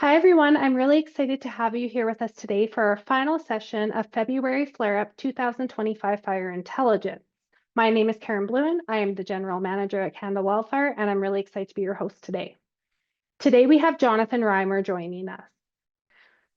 Hi, everyone. I'm really excited to have you here with us today for our final session of February Flare-Up 2025 Fire Intelligence. My name is Karen Blouin. I am the General Manager at Canada Wildfire, and I'm really excited to be your host today. Today, we have Jonathan Reimer joining us.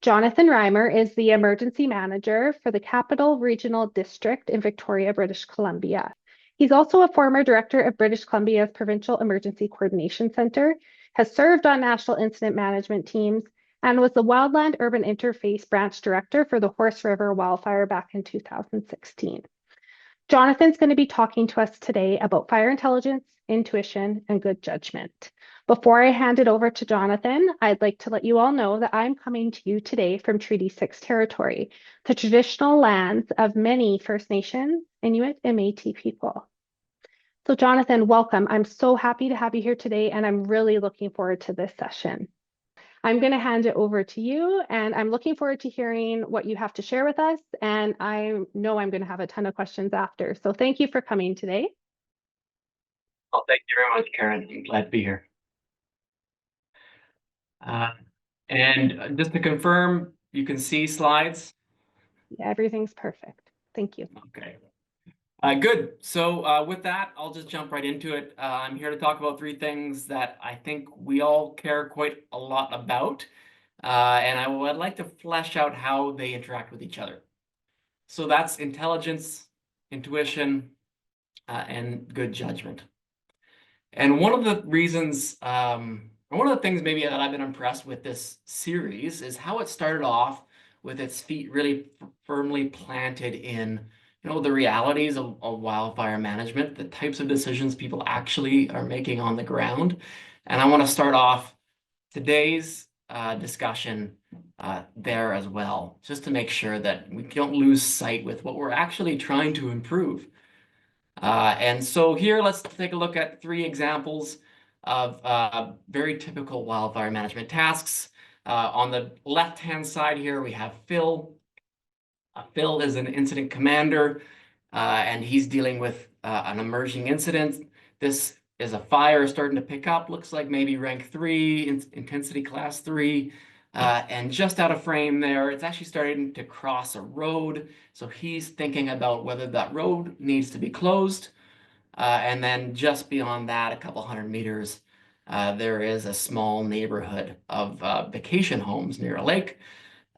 Jonathan Reimer is the Emergency Manager for the Capital Regional District in Victoria, British Columbia. He's also a former Director of British Columbia's Provincial Emergency Coordination Centre, has served on national incident management teams, and was the Wildland Urban Interface Branch Director for the Horse River Wildfire back in 2016. Jonathan's going to be talking to us today about fire intelligence, intuition, and good judgment. Before I hand it over to Jonathan, I'd like to let you all know that I'm coming to you today from Treaty 6 territory, the traditional lands of many First Nations, Inuit, and Métis people. So Jonathan, welcome. I'm so happy to have you here today, and I'm really looking forward to this session. I'm going to hand it over to you, and I'm looking forward to hearing what you have to share with us, and I know I'm going to have a ton of questions after. So thank you for coming today. Well, thank you very much, Karen. I'm glad to be here. And just to confirm, you can see slides? Yeah, everything's perfect. Thank you. Okay. Good. So with that, I'll just jump right into it. I'm here to talk about three things that I think we all care quite a lot about. And I'd like to flesh out how they interact with each other. So that's intelligence, intuition, and good judgment. And one of the reasons, one of the things maybe that I've been impressed with this series is how it started off with its feet really firmly planted in, the realities of wildfire management, the types of decisions people actually are making on the ground. And I want to start off today's discussion there as well, just to make sure that we don't lose sight with what we're actually trying to improve. And so here, let's take a look at three examples of very typical wildfire management tasks. On the left-hand side here, we have Phil. Phil is an incident commander, and he's dealing with an emerging incident. This is a fire starting to pick up, looks like maybe rank 3, intensity class 3. And just out of frame there, it's actually starting to cross a road. So he's thinking about whether that road needs to be closed. And then just beyond that, a couple hundred meters, there is a small neighborhood of vacation homes near a lake.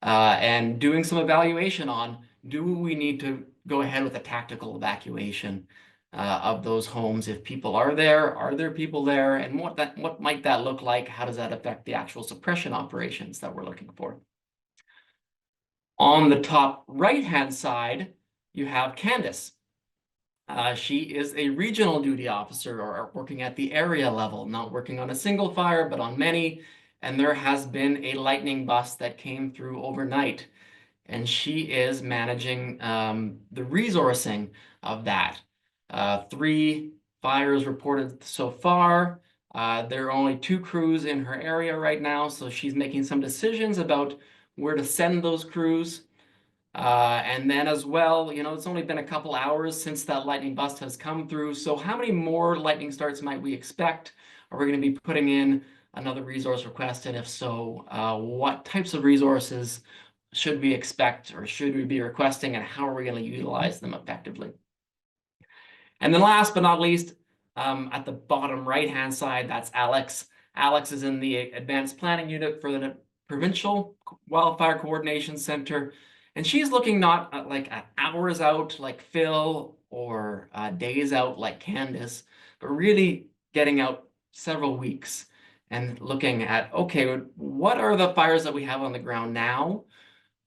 And doing some evaluation on, do we need to go ahead with a tactical evacuation of those homes? If people are there people there? And what might that look like? How does that affect the actual suppression operations that we're looking for? On the top right-hand side, you have Candace. She is a regional duty officer, or working at the area level, not working on a single fire, but on many. And there has been a lightning bust that came through overnight. And she is managing the resourcing of that. 3 fires reported so far. There are only 2 crews in her area right now, so she's making some decisions about where to send those crews. And then as well, it's only been a couple hours since that lightning bust has come through. So how many more lightning starts might we expect? Are we going to be putting in another resource request? And if so, what types of resources should we expect, or should we be requesting, and how are we going to utilize them effectively? And then last but not least, at the bottom right-hand side, that's Alex. Alex is in the Advanced Planning Unit for the Provincial Wildfire Coordination Center. And she's looking not at hours out like Phil, or days out like Candace, but really getting out several weeks and looking at, okay, what are the fires that we have on the ground now?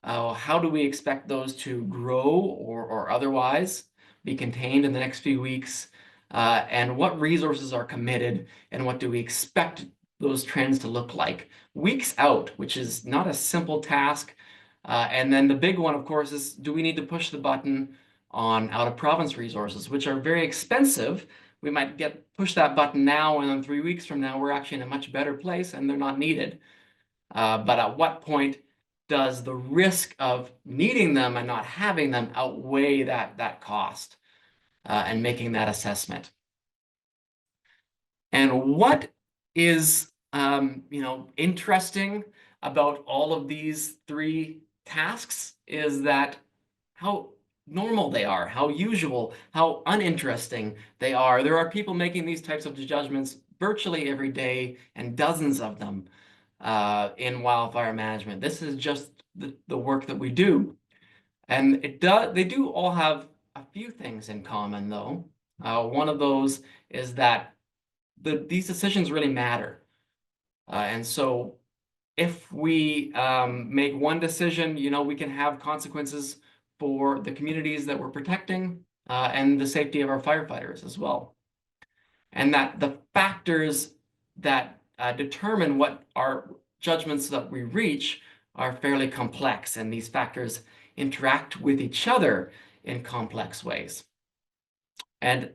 How do we expect those to grow or otherwise be contained in the next few weeks? And what resources are committed, and what do we expect those trends to look like weeks out, which is not a simple task. And then the big one, of course, is, do we need to push the button on out-of-province resources, which are very expensive? We might push that button now, and then 3 weeks from now, we're actually in a much better place and they're not needed. But at what point does the risk of needing them and not having them outweigh that cost, and making that assessment? And what is interesting about all of these three tasks is that how normal they are, how usual, how uninteresting they are. There are people making these types of judgments virtually every day, and dozens of them in wildfire management. This is just the work that we do. And they do all have a few things in common, though. One of those is that these decisions really matter. And so if we make one decision, we can have consequences for the communities that we're protecting and the safety of our firefighters as well. And that the factors that determine what our judgments that we reach are fairly complex, and these factors interact with each other in complex ways. And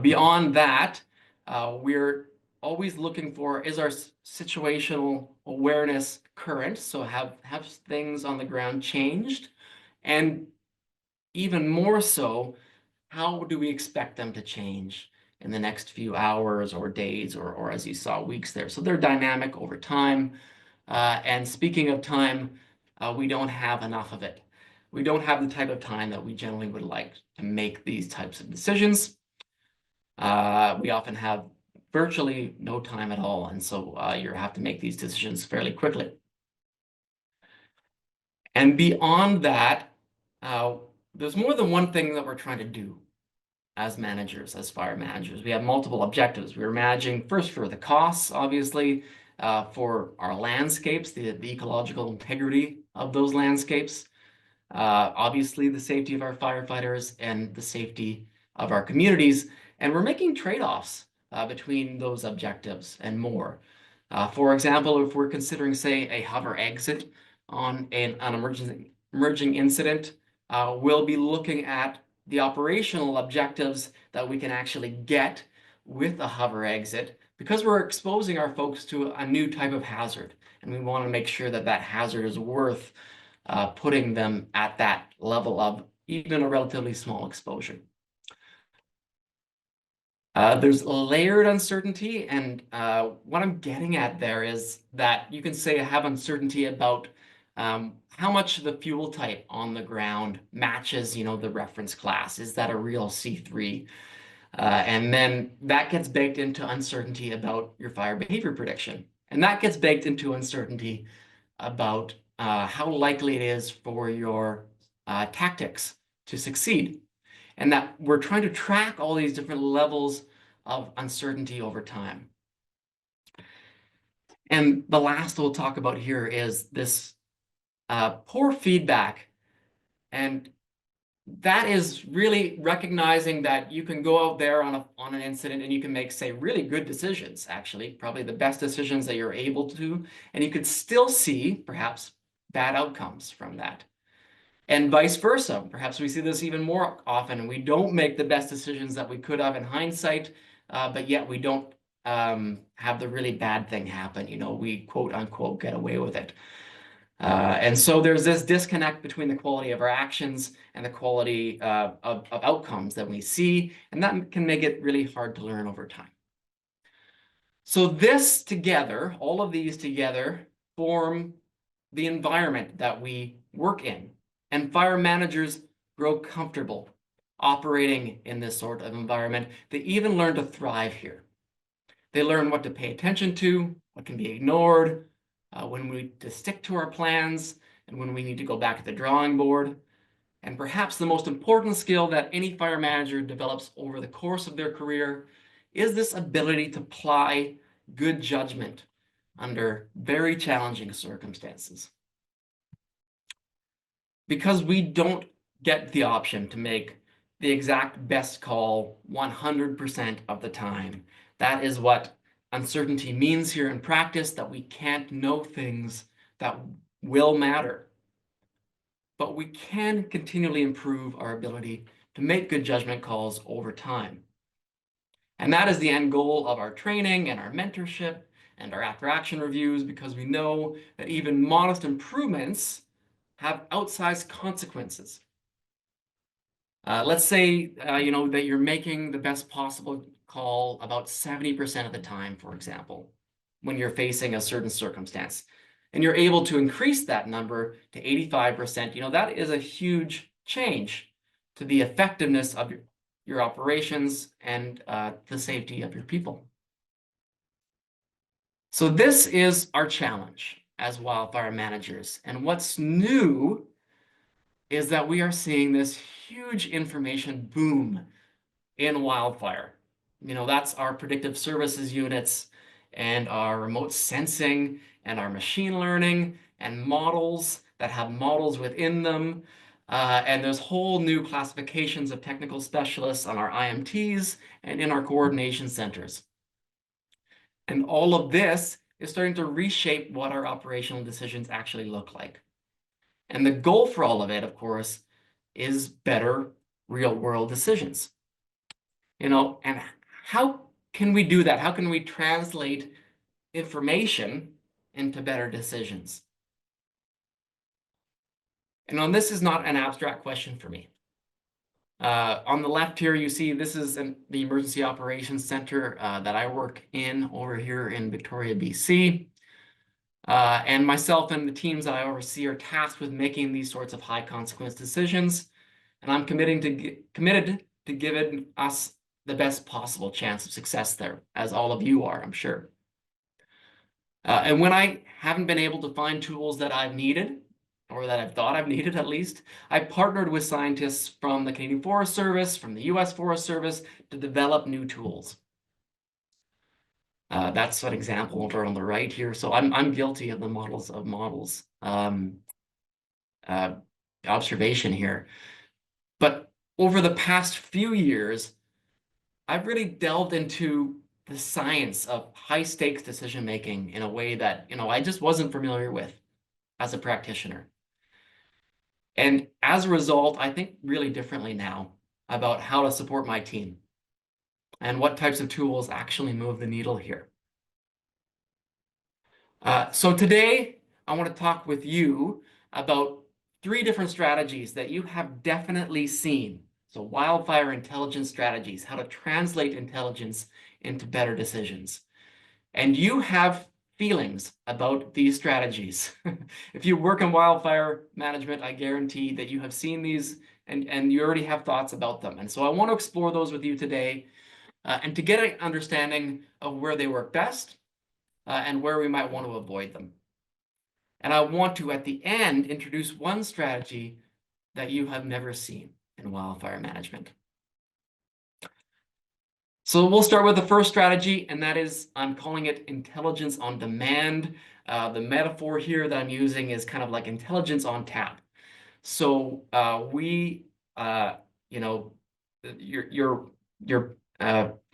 beyond that, we're always looking for, is our situational awareness current? So have things on the ground changed? And even more so, how do we expect them to change in the next few hours or days, or as you saw, weeks there? So they're dynamic over time. And speaking of time, we don't have enough of it. We don't have the type of time that we generally would like to make these types of decisions. We often have virtually no time at all, and so you have to make these decisions fairly quickly. And beyond that, there's more than one thing that we're trying to do as managers, as fire managers. We have multiple objectives. We're managing first for the costs, obviously, for our landscapes, the ecological integrity of those landscapes, obviously the safety of our firefighters and the safety of our communities. And we're making trade-offs between those objectives and more. For example, if we're considering, say, a hover exit on an emerging incident, we'll be looking at the operational objectives that we can actually get with a hover exit, because we're exposing our folks to a new type of hazard, and we want to make sure that that hazard is worth putting them at that level of even a relatively small exposure. There's layered uncertainty, and what I'm getting at there is that you can say I have uncertainty about how much the fuel type on the ground matches, the reference class. Is that a real C3? And then that gets baked into uncertainty about your fire behavior prediction. And that gets baked into uncertainty about how likely it is for your tactics to succeed. And that we're trying to track all these different levels of uncertainty over time. And the last we'll talk about here is this poor feedback. And that is really recognizing that you can go out there on an incident and you can make, say, really good decisions, actually, probably the best decisions that you're able to, and you could still see perhaps bad outcomes from that. And vice versa. Perhaps we see this even more often, and we don't make the best decisions that we could have in hindsight, but yet we don't have the really bad thing happen. We quote unquote get away with it. And so there's this disconnect between the quality of our actions and the quality of outcomes that we see, and that can make it really hard to learn over time. So this together, all of these together, form the environment that we work in. And fire managers grow comfortable operating in this sort of environment. They even learn to thrive here. They learn what to pay attention to, what can be ignored, when we need to stick to our plans, and when we need to go back to the drawing board. And perhaps the most important skill that any fire manager develops over the course of their career is this ability to apply good judgment under very challenging circumstances. Because we don't get the option to make the exact best call 100% of the time. That is what uncertainty means here in practice, that we can't know things that will matter. But we can continually improve our ability to make good judgment calls over time. And that is the end goal of our training and our mentorship and our after-action reviews, because we know that even modest improvements have outsized consequences. Let's say, that you're making the best possible call about 70% of the time, for example, when you're facing a certain circumstance. and you're able to increase that number to 85%, that is a huge change to the effectiveness of your operations and the safety of your people. So this is our challenge as wildfire managers. And what's new is that we are seeing this huge information boom in wildfire. That's our predictive services units and our remote sensing and our machine learning and models that have models within them. And there's whole new classifications of technical specialists on our IMTs and in our coordination centers. And all of this is starting to reshape what our operational decisions actually look like. And the goal for all of it, of course, is better real-world decisions. And how can we do that? How can we translate information into better decisions? And this is not an abstract question for me. On the left here, you see this is the Emergency Operations Center that I work in over here in Victoria, BC. And myself and the teams that I oversee are tasked with making these sorts of high consequence decisions. And I'm committed to giving us the best possible chance of success there, as all of you are, I'm sure. And when I haven't been able to find tools that I've needed, or that I've thought I've needed at least, I partnered with scientists from the Canadian Forest Service, from the US Forest Service, to develop new tools. That's an example over on the right here. So I'm guilty of the models observation here. But over the past few years, I've really delved into the science of high stakes decision making in a way that I just wasn't familiar with as a practitioner. And as a result, I think really differently now about how to support my team and what types of tools actually move the needle here. So today, I want to talk with you about 3 different strategies that you have definitely seen. So wildfire intelligence strategies, how to translate intelligence into better decisions. And you have feelings about these strategies. If you work in wildfire management, I guarantee that you have seen these and you already have thoughts about them. And so I want to explore those with you today and to get an understanding of where they work best and where we might want to avoid them. And I want to, at the end, introduce one strategy that you have never seen in wildfire management. So we'll start with the first strategy, and that is, I'm calling it intelligence on demand. The metaphor here that I'm using is kind of like intelligence on tap. So your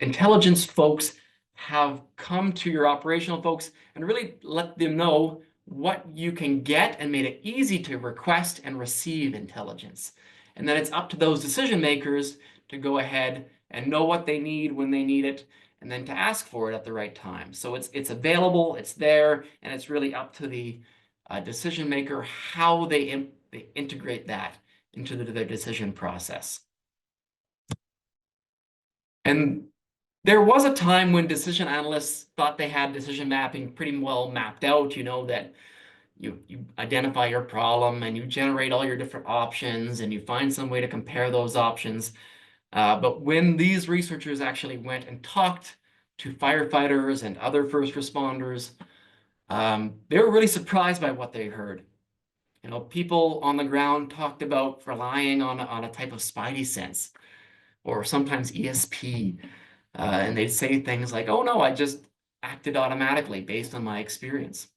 intelligence folks have come to your operational folks and really let them know what you can get and made it easy to request and receive intelligence. And then it's up to those decision makers to go ahead and know what they need when they need it, and then to ask for it at the right time. So it's available, it's there, and it's really up to the decision maker how they integrate that into their decision process. And there was a time when decision analysts thought they had decision mapping pretty well mapped out, that you identify your problem and you generate all your different options and you find some way to compare those options. But when these researchers actually went and talked to firefighters and other first responders, they were really surprised by what they heard. People on the ground talked about relying on a type of spidey sense, or sometimes ESP. And they'd say things like, oh no, I just acted automatically based on my experience.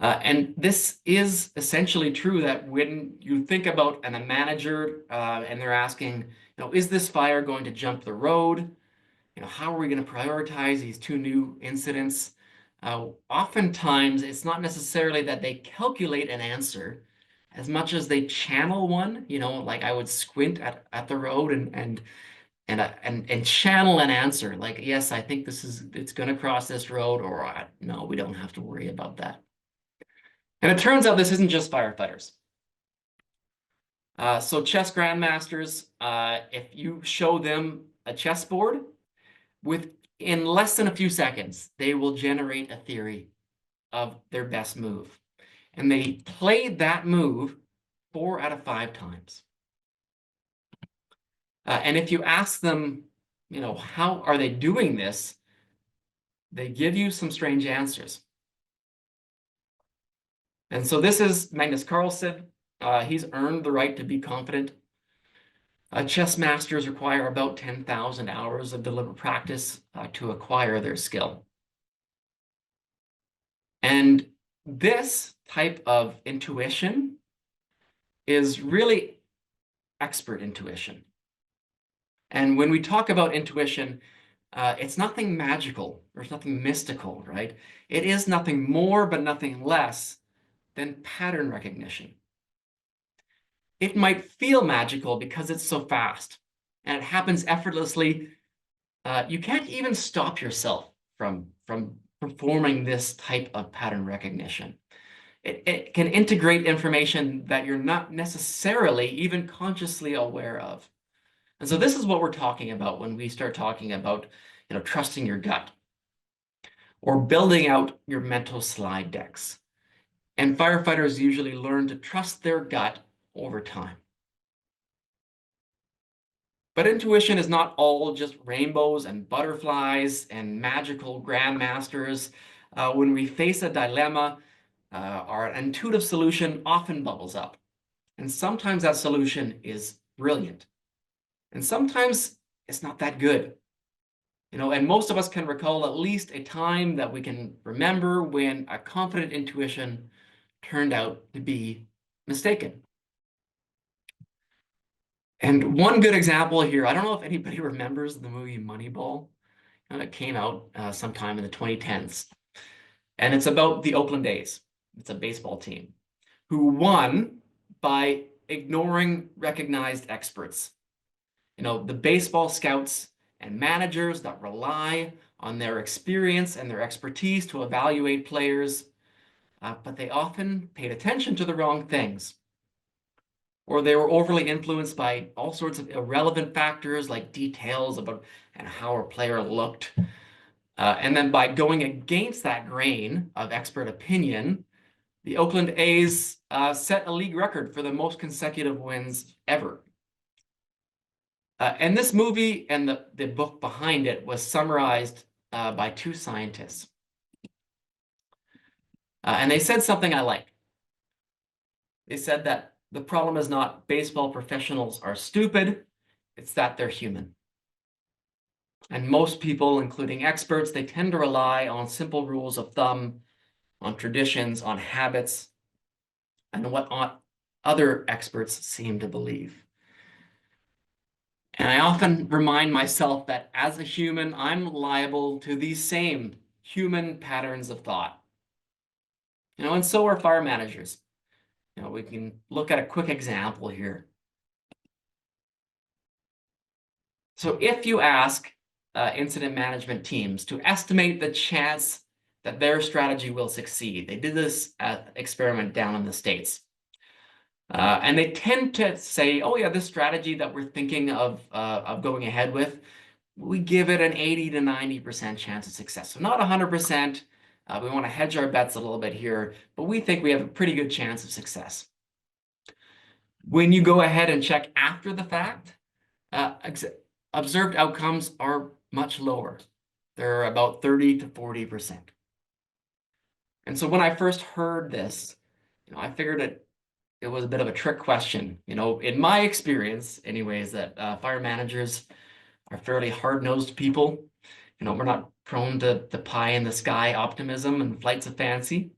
And this is essentially true that when you think about a manager and they're asking, is this fire going to jump the road? How are we going to prioritize these 2 new incidents? Oftentimes, it's not necessarily that they calculate an answer as much as they channel one. Like I would squint at the road and channel an answer. Like, yes, I think it's going to cross this road, or no, we don't have to worry about that. And it turns out this isn't just firefighters. So chess grandmasters, if you show them a chessboard, in less than a few seconds, they will generate a theory of their best move. And they played that move 4 out of 5 times. And if you ask them, how are they doing this? They give you some strange answers. And so this is Magnus Carlsen. He's earned the right to be confident. Chess masters require about 10,000 hours of deliberate practice to acquire their skill. And this type of intuition is really expert intuition. And when we talk about intuition, it's nothing magical, there's nothing mystical, right? It is nothing more but nothing less than pattern recognition. It might feel magical because it's so fast and it happens effortlessly. You can't even stop yourself from performing this type of pattern recognition. It can integrate information that you're not necessarily even consciously aware of. And so this is what we're talking about when we start talking about, trusting your gut or building out your mental slide decks. And firefighters usually learn to trust their gut over time. But intuition is not all just rainbows and butterflies and magical grandmasters. When we face a dilemma, our intuitive solution often bubbles up. And sometimes that solution is brilliant. And sometimes it's not that good. And most of us can recall at least a time that we can remember when a confident intuition turned out to be mistaken. And one good example here, I don't know if anybody remembers the movie Moneyball. It came out sometime in the 2010s. And it's about the Oakland A's. It's a baseball team who won by ignoring recognized experts. The baseball scouts and managers that rely on their experience and their expertise to evaluate players, but they often paid attention to the wrong things. Or they were overly influenced by all sorts of irrelevant factors like details about and how a player looked. And then by going against that grain of expert opinion, the Oakland A's set a league record for the most consecutive wins ever. And this movie and the book behind it was summarized by 2 scientists. And they said something I like. They said that the problem is not baseball professionals are stupid, it's that they're human. And most people, including experts, they tend to rely on simple rules of thumb, on traditions, on habits, and what other experts seem to believe. And I often remind myself that as a human, I'm liable to these same human patterns of thought. And so are fire managers. We can look at a quick example here. So if you ask incident management teams to estimate the chance that their strategy will succeed, they did this experiment down in the States. And they tend to say, oh yeah, this strategy that we're thinking of going ahead with, we give it an 80 to 90% chance of success. So not 100%. We want to hedge our bets a little bit here, but we think we have a pretty good chance of success. When you go ahead and check after the fact, observed outcomes are much lower. They're about 30 to 40%. And so when I first heard this, I figured it was a bit of a trick question. In my experience, anyways, that fire managers are fairly hard-nosed people. We're not prone to the pie in the sky optimism and flights of fancy.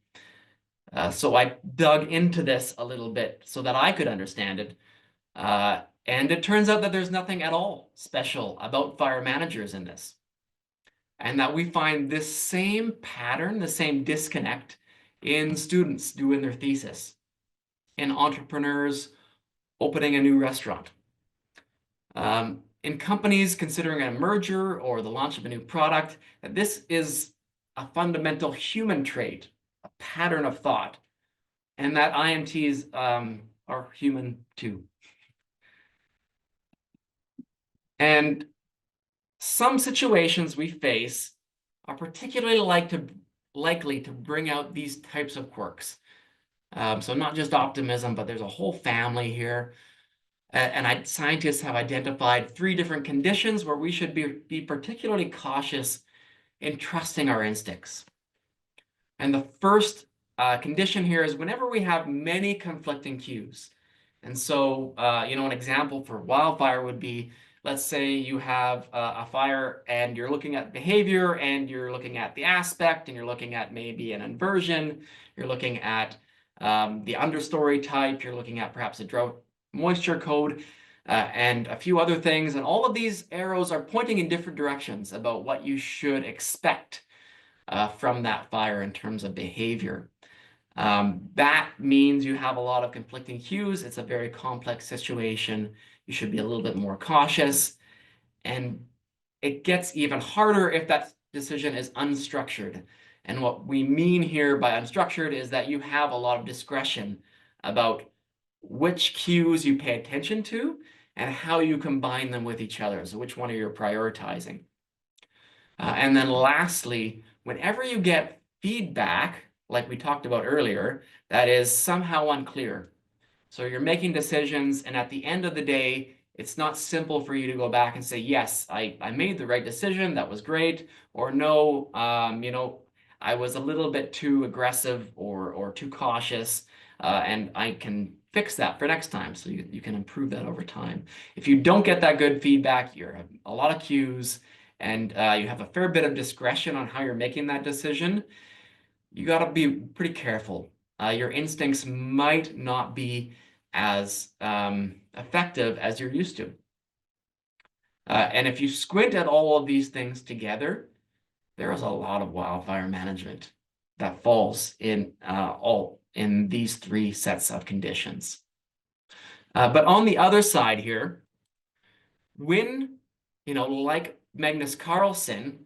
So I dug into this a little bit so that I could understand it. And it turns out that there's nothing at all special about fire managers in this. And that we find this same pattern, the same disconnect in students doing their thesis, in entrepreneurs opening a new restaurant, in companies considering a merger or the launch of a new product. That this is a fundamental human trait, a pattern of thought, and that IMTs are human too. And some situations we face are particularly likely to bring out these types of quirks. So not just optimism, but there's a whole family here. And scientists have identified 3 different conditions where we should be particularly cautious in trusting our instincts. And the first condition here is whenever we have many conflicting cues. And so, an example for wildfire would be, let's say you have a fire and you're looking at behavior and you're looking at the aspect and you're looking at maybe an inversion, you're looking at the understory type, you're looking at perhaps a drought moisture code, and a few other things. And all of these arrows are pointing in different directions about what you should expect from that fire in terms of behavior. That means you have a lot of conflicting cues. It's a very complex situation. You should be a little bit more cautious. And it gets even harder if that decision is unstructured. And what we mean here by unstructured is that you have a lot of discretion about which cues you pay attention to and how you combine them with each other. So which one are you prioritizing? And then lastly, whenever you get feedback, like we talked about earlier, that is somehow unclear. So you're making decisions, and at the end of the day, it's not simple for you to go back and say, yes, I made the right decision, that was great, or no, I was a little bit too aggressive or too cautious, and I can fix that for next time. So you can improve that over time. If you don't get that good feedback, you're a lot of cues, and you have a fair bit of discretion on how you're making that decision, you got to be pretty careful. Your instincts might not be as effective as you're used to. And if you squint at all of these things together, there is a lot of wildfire management that falls in these 3 sets of conditions. But on the other side here, when, like Magnus Carlsen,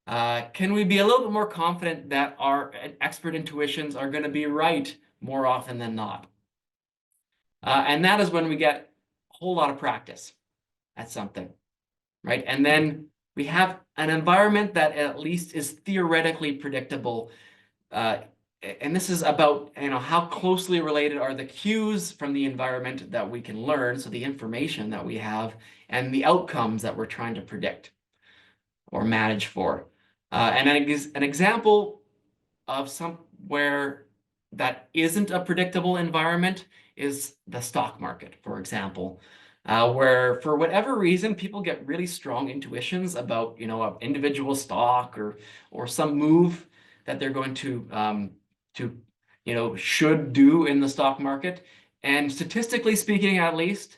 can we be a little bit more confident that our expert intuitions are going to be right more often than not? And that is when we get a whole lot of practice at something, right? And then we have an environment that at least is theoretically predictable. And this is about, how closely related are the cues from the environment that we can learn, so the information that we have, and the outcomes that we're trying to predict or manage for. And an example of somewhere that isn't a predictable environment is the stock market, for example, where for whatever reason, people get really strong intuitions about, an individual stock or some move that they're going to should do in the stock market. And statistically speaking, at least,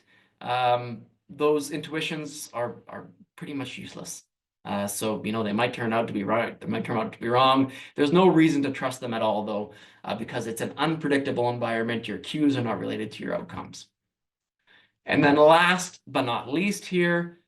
those intuitions are pretty much useless. So, they might turn out to be right, they might turn out to be wrong. There's no reason to trust them at all, though, because it's an unpredictable environment. Your cues are not related to your outcomes. And then last but not least here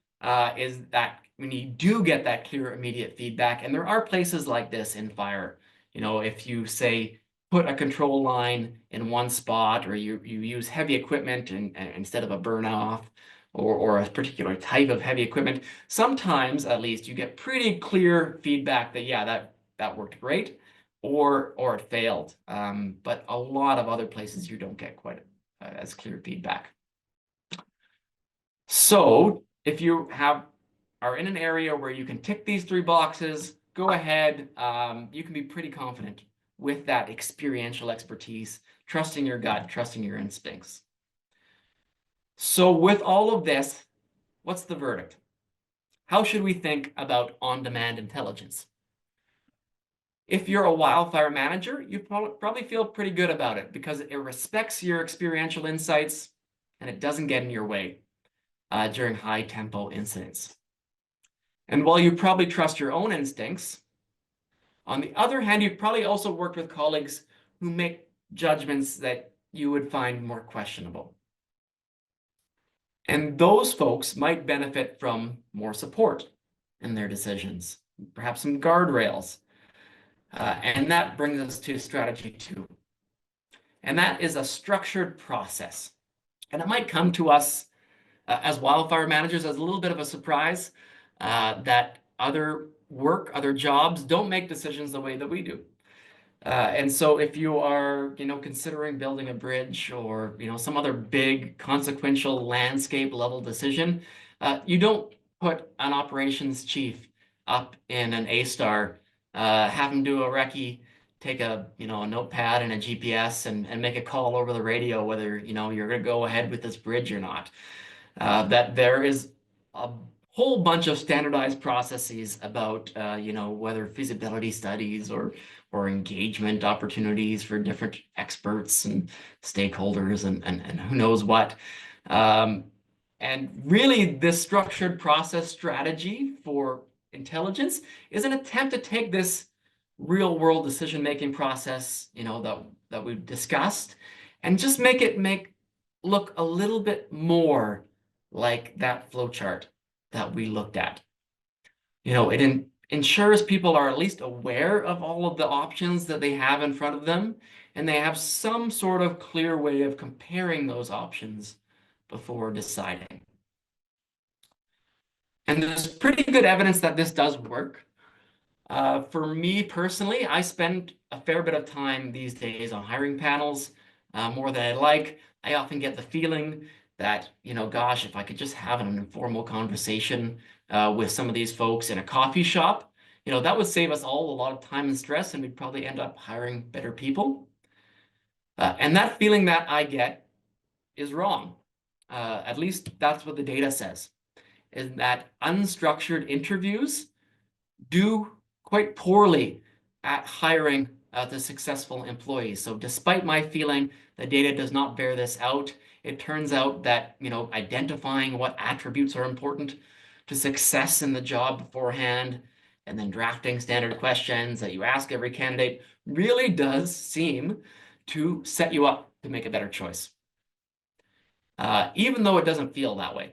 is that when you do get that clear, immediate feedback, and there are places like this in fire, if you say, put a control line in one spot, or you use heavy equipment instead of a burn off, or a particular type of heavy equipment, sometimes at least you get pretty clear feedback that, yeah, that worked great, or it failed. But a lot of other places you don't get quite as clear feedback. So if you are in an area where you can tick these 3 boxes, go ahead. You can be pretty confident with that experiential expertise, trusting your gut, trusting your instincts. So with all of this, what's the verdict? How should we think about on-demand intelligence? If you're a wildfire manager, you probably feel pretty good about it because it respects your experiential insights and it doesn't get in your way during high-tempo incidents. And while you probably trust your own instincts, on the other hand, you've probably also worked with colleagues who make judgments that you would find more questionable. And those folks might benefit from more support in their decisions, perhaps some guardrails. And that brings us to strategy 2. And that is a structured process. And it might come to us as wildfire managers as a little bit of a surprise that other jobs don't make decisions the way that we do. And so if you are, considering building a bridge or, some other big consequential landscape level decision, you don't put an operations chief up in an A-star, have him do a recce, take a notepad and a GPS and make a call over the radio whether, you're going to go ahead with this bridge or not. That there is a whole bunch of standardized processes about, whether feasibility studies or engagement opportunities for different experts and stakeholders and who knows what. And really, this structured process strategy for intelligence is an attempt to take this real world decision-making process, that we've discussed and just make it look a little bit more like that flowchart that we looked at. It ensures people are at least aware of all of the options that they have in front of them, and they have some sort of clear way of comparing those options before deciding. And there's pretty good evidence that this does work. For me personally, I spend a fair bit of time these days on hiring panels, more than I like. I often get the feeling that, gosh, if I could just have an informal conversation with some of these folks in a coffee shop, that would save us all a lot of time and stress, and we'd probably end up hiring better people. And that feeling that I get is wrong. At least that's what the data says, is that unstructured interviews do quite poorly at hiring the successful employees. So despite my feeling the data does not bear this out, it turns out that, identifying what attributes are important to success in the job beforehand, and then drafting standard questions that you ask every candidate really does seem to set you up to make a better choice, even though it doesn't feel that way.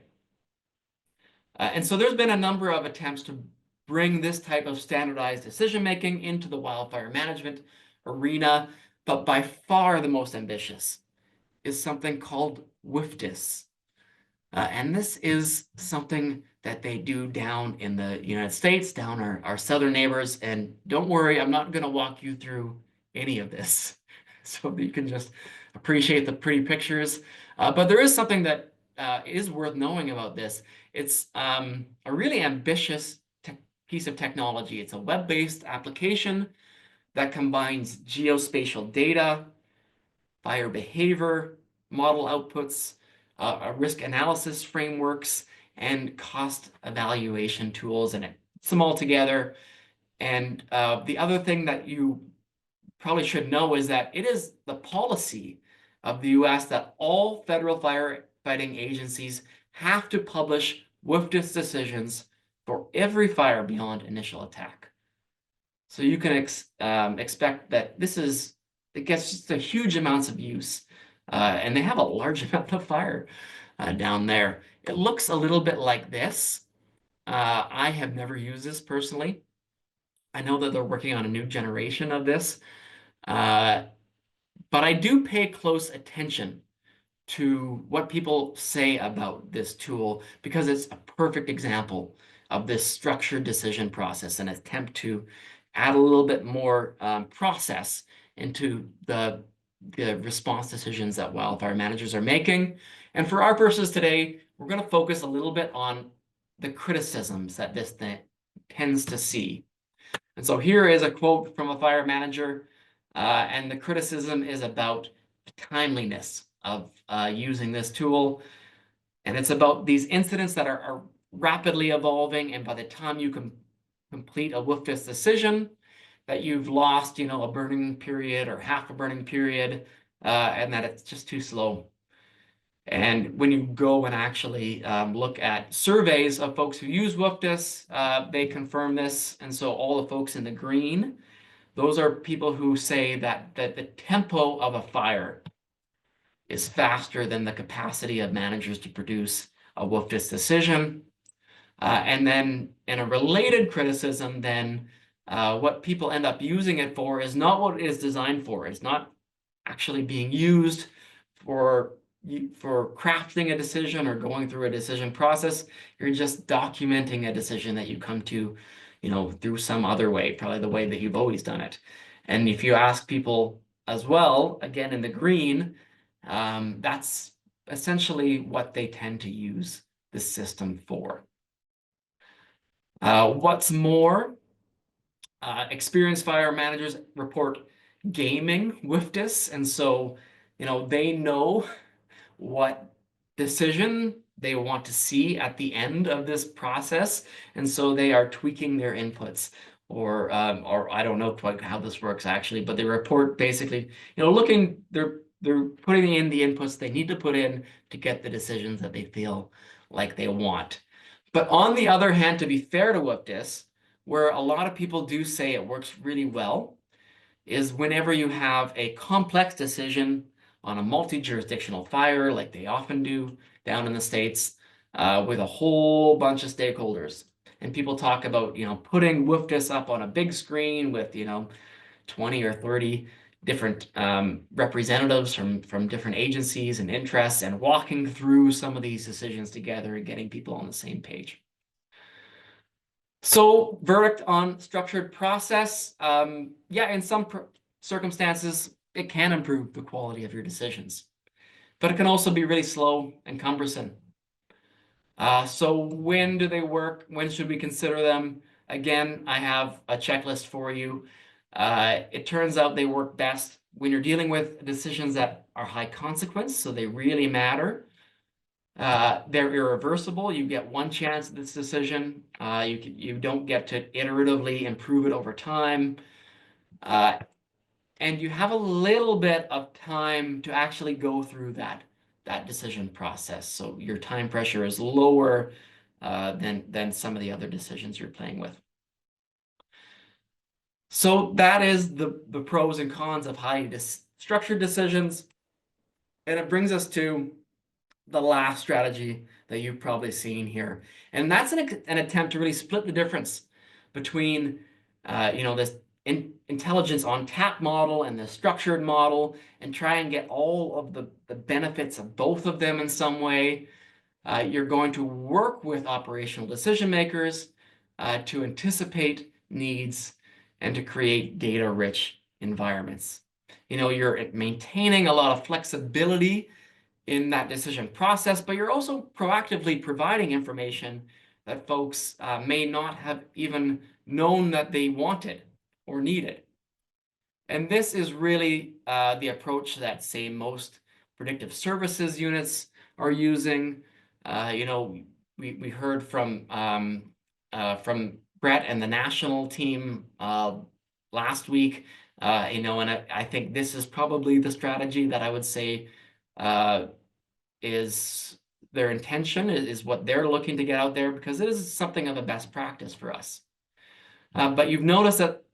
And so there's been a number of attempts to bring this type of standardized decision-making into the wildfire management arena, but by far the most ambitious is something called WFDSS. And this is something that they do down in the United States, down our southern neighbors. And don't worry, I'm not going to walk you through any of this so that you can just appreciate the pretty pictures. But there is something that is worth knowing about this. It's a really ambitious piece of technology. It's a web-based application that combines geospatial data, fire behavior, model outputs, risk analysis frameworks, and cost evaluation tools, and it puts them all together. And the other thing that you probably should know is that it is the policy of the US that all federal firefighting agencies have to publish WFDSS decisions for every fire beyond initial attack. So you can expect that it gets just a huge amounts of use, and they have a large amount of fire down there. It looks a little bit like this. I have never used this personally. I know that they're working on a new generation of this, but I do pay close attention to what people say about this tool, because it's a perfect example of this structured decision process, an attempt to add a little bit more process into the response decisions that wildfire managers are making. And for our purposes today, we're going to focus a little bit on the criticisms that this thing tends to see. And so here is a quote from a fire manager, and the criticism is about the timeliness of using this tool. And it's about these incidents that are rapidly evolving, and by the time you can complete a WFDSS decision, that you've lost, a burning period or half a burning period, and that it's just too slow. And when you go and actually look at surveys of folks who use WFDSS, they confirm this. And so all the folks in the green, those are people who say that the tempo of a fire is faster than the capacity of managers to produce a WFDSS decision. And then in a related criticism, then what people end up using it for is not what it is designed for. It's not actually being used for crafting a decision or going through a decision process. You're just documenting a decision that you come to, through some other way, probably the way that you've always done it. And if you ask people as well, again in the green, that's essentially what they tend to use the system for. What's more, experienced fire managers report gaming with this, and so they know what decision they want to see at the end of this process, and so they are tweaking their inputs, or I don't know quite how this works actually, but they report basically, looking, they're putting in the inputs they need to put in to get the decisions that they feel like they want. But on the other hand, to be fair to WFDS, where a lot of people do say it works really well, is whenever you have a complex decision on a multi-jurisdictional fire, like they often do down in the States, with a whole bunch of stakeholders. And people talk about, putting WFDS up on a big screen with, 20 or 30 different representatives from different agencies and interests, and walking through some of these decisions together and getting people on the same page. So, verdict on structured process. Yeah, in some circumstances, it can improve the quality of your decisions, but it can also be really slow and cumbersome. So when do they work? When should we consider them? Again, I have a checklist for you. It turns out they work best when you're dealing with decisions that are high consequence, so they really matter. They're irreversible. You get one chance at this decision. You don't get to iteratively improve it over time. And you have a little bit of time to actually go through that decision process. So your time pressure is lower than some of the other decisions you're playing with. So that is the pros and cons of highly structured decisions. And it brings us to the last strategy that you've probably seen here. And that's an attempt to really split the difference between, this intelligence on tap model and the structured model, and try and get all of the benefits of both of them in some way. You're going to work with operational decision makers to anticipate needs and to create data-rich environments. You're maintaining a lot of flexibility in that decision process, but you're also proactively providing information that folks may not have even known that they wanted or needed. And this is really the approach that, say, most predictive services units are using. We heard from Brett and the national team last week, and I think this is probably the strategy that I would say is their intention, is what they're looking to get out there, because it is something of a best practice for us. But you've noticed that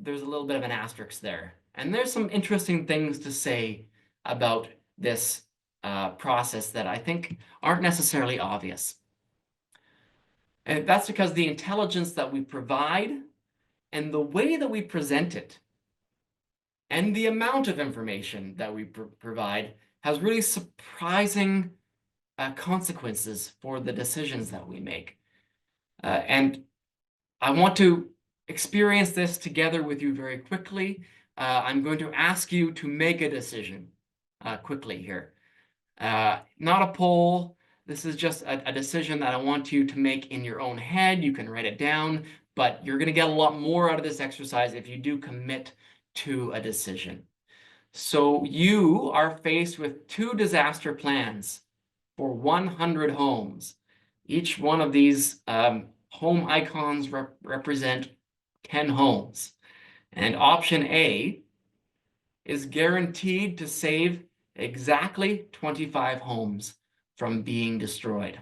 there's a little bit of an asterisk there. And there's some interesting things to say about this process that I think aren't necessarily obvious. And that's because the intelligence that we provide and the way that we present it and the amount of information that we provide has really surprising consequences for the decisions that we make. And I want to experience this together with you very quickly. I'm going to ask you to make a decision quickly here. Not a poll. This is just a decision that I want you to make in your own head. You can write it down, but you're going to get a lot more out of this exercise if you do commit to a decision. So you are faced with 2 disaster plans for 100 homes. Each one of these home icons represent 10 homes. And option A is guaranteed to save exactly 25 homes from being destroyed.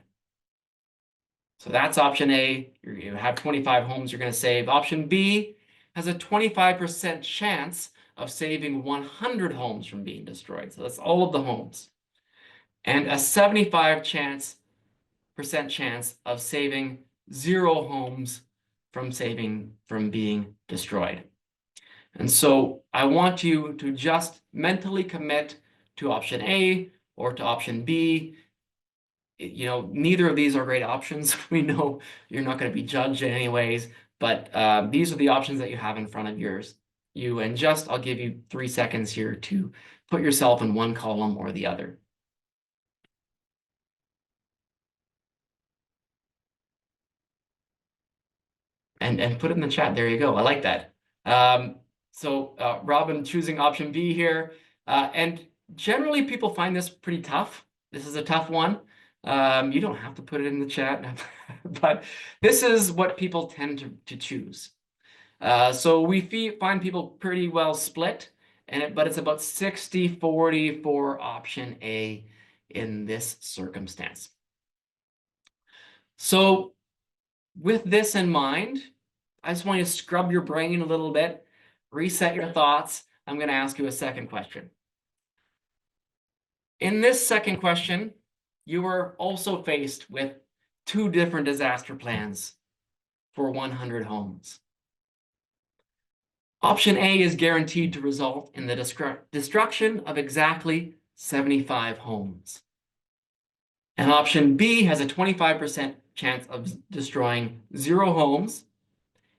So that's option A. You have 25 homes you're going to save. Option B has a 25% chance of saving 100 homes from being destroyed. So that's all of the homes. And a 75% chance of saving 0 homes from being destroyed. And so I want you to just mentally commit to option A or to option B. Neither of these are great options. We know you're not going to be judged in any ways, but these are the options that you have in front of you, and I'll give you 3 seconds here to put yourself in one column or the other. And put it in the chat. There you go. I like that. Robin choosing option B here. And generally people find this pretty tough. This is a tough one. You don't have to put it in the chat, but this is what people tend to choose. So we find people pretty well split, but it's about 60-40 for option A in this circumstance. So with this in mind, I just want you to scrub your brain a little bit, reset your thoughts. I'm going to ask you a second question. In this second question, you are also faced with 2 different disaster plans for 100 homes. Option A is guaranteed to result in the destruction of exactly 75 homes. And option B has a 25% chance of destroying 0 homes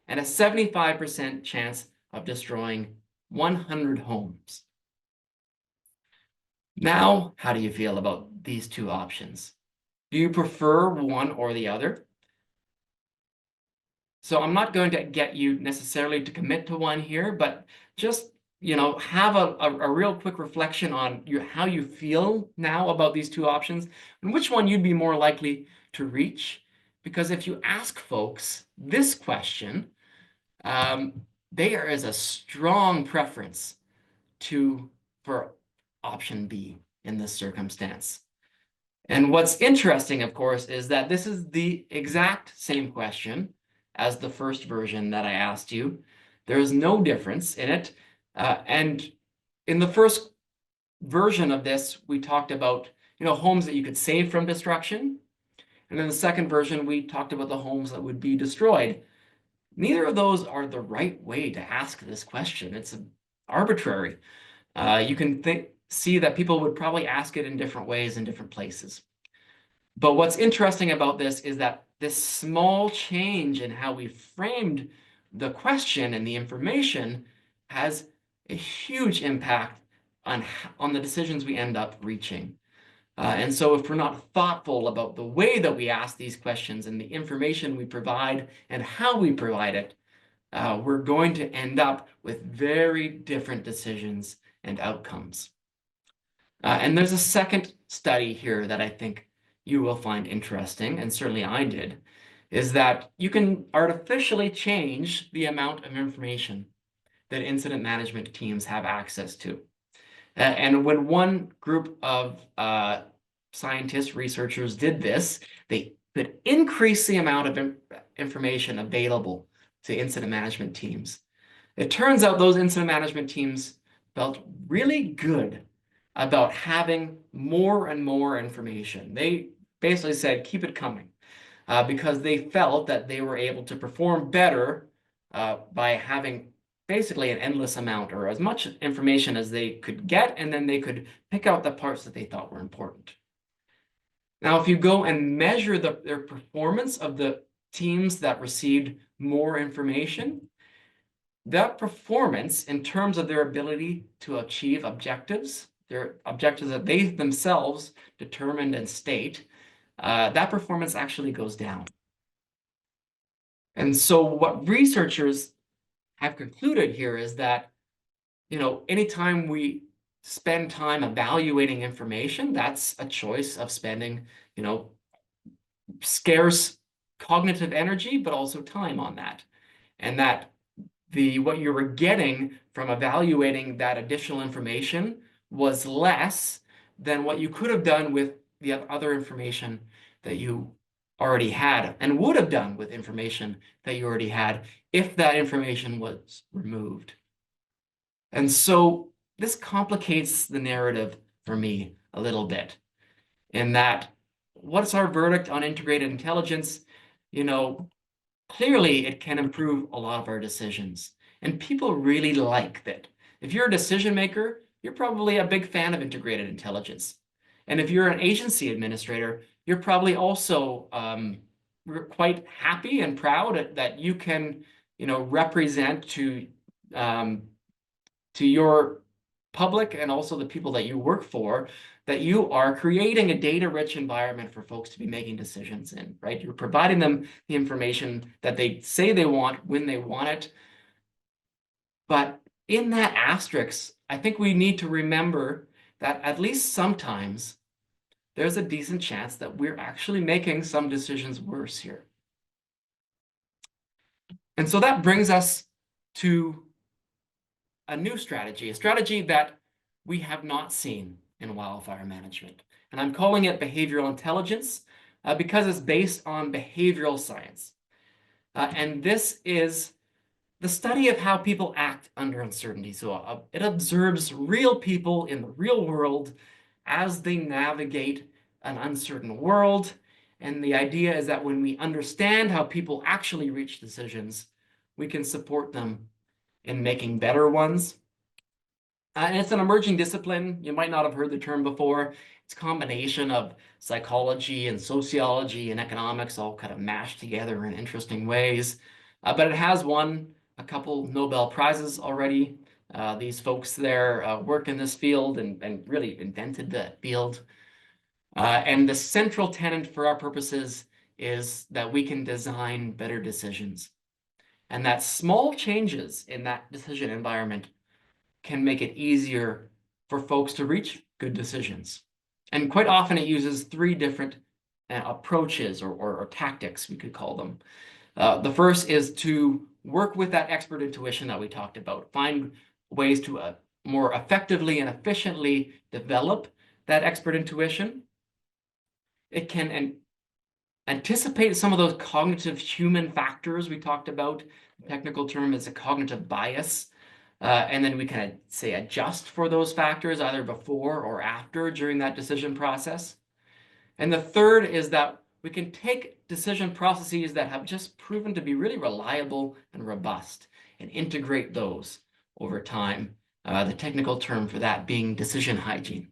and a 75% chance of destroying 100 homes. Now, how do you feel about these 2 options? Do you prefer one or the other? So I'm not going to get you necessarily to commit to one here, but just, have a real quick reflection on how you feel now about these 2 options and which one you'd be more likely to reach. Because if you ask folks this question, there is a strong preference for option B in this circumstance. And what's interesting, of course, is that this is the exact same question as the first version that I asked you. There is no difference in it. And in the first version of this, we talked about, homes that you could save from destruction. And in the second version, we talked about the homes that would be destroyed. Neither of those are the right way to ask this question. It's arbitrary. You can see that people would probably ask it in different ways in different places. But what's interesting about this is that this small change in how we framed the question and the information has a huge impact on the decisions we end up reaching. And so if we're not thoughtful about the way that we ask these questions and the information we provide and how we provide it, we're going to end up with very different decisions and outcomes. And there's a second study here that I think you will find interesting, and certainly I did, is that you can artificially change the amount of information that incident management teams have access to. And when one group of scientists, researchers did this, they could increase the amount of information available to incident management teams. It turns out those incident management teams felt really good about having more and more information. They basically said, keep it coming, because they felt that they were able to perform better by having basically an endless amount or as much information as they could get, and then they could pick out the parts that they thought were important. Now, if you go and measure their performance of the teams that received more information, that performance in terms of their ability to achieve objectives, their objectives that they themselves determined and state, that performance actually goes down. And so what researchers have concluded here is that, anytime we spend time evaluating information, that's a choice of spending, scarce cognitive energy, but also time on that. And that what you were getting from evaluating that additional information was less than what you could have done with the other information that you already had and would have done with information that you already had if that information was removed. And so this complicates the narrative for me a little bit, in that what's our verdict on integrated intelligence? Clearly it can improve a lot of our decisions, and people really like that. If you're a decision maker, you're probably a big fan of integrated intelligence. And if you're an agency administrator, you're probably also quite happy and proud that you can, represent to to your public and also the people that you work for, that you are creating a data-rich environment for folks to be making decisions in, right? You're providing them the information that they say they want when they want it. But in that asterisk, I think we need to remember that at least sometimes there's a decent chance that we're actually making some decisions worse here. And so that brings us to a new strategy, a strategy that we have not seen in wildfire management. And I'm calling it behavioral intelligence because it's based on behavioral science. And this is the study of how people act under uncertainty. So it observes real people in the real world as they navigate an uncertain world. And the idea is that when we understand how people actually reach decisions, we can support them in making better ones. And it's an emerging discipline. You might not have heard the term before. It's a combination of psychology and sociology and economics all kind of mashed together in interesting ways. But it has won a couple Nobel Prizes already. These folks there work in this field and really invented the field. And the central tenet for our purposes is that we can design better decisions. And that small changes in that decision environment can make it easier for folks to reach good decisions. And quite often it uses three different approaches or tactics, we could call them. The first is to work with that expert intuition that we talked about, find ways to more effectively and efficiently develop that expert intuition. It can anticipate some of those cognitive human factors we talked about. The technical term is a cognitive bias. And then we can say adjust for those factors either before or after during that decision process. And the third is that we can take decision processes that have just proven to be really reliable and robust and integrate those over time. The technical term for that being decision hygiene.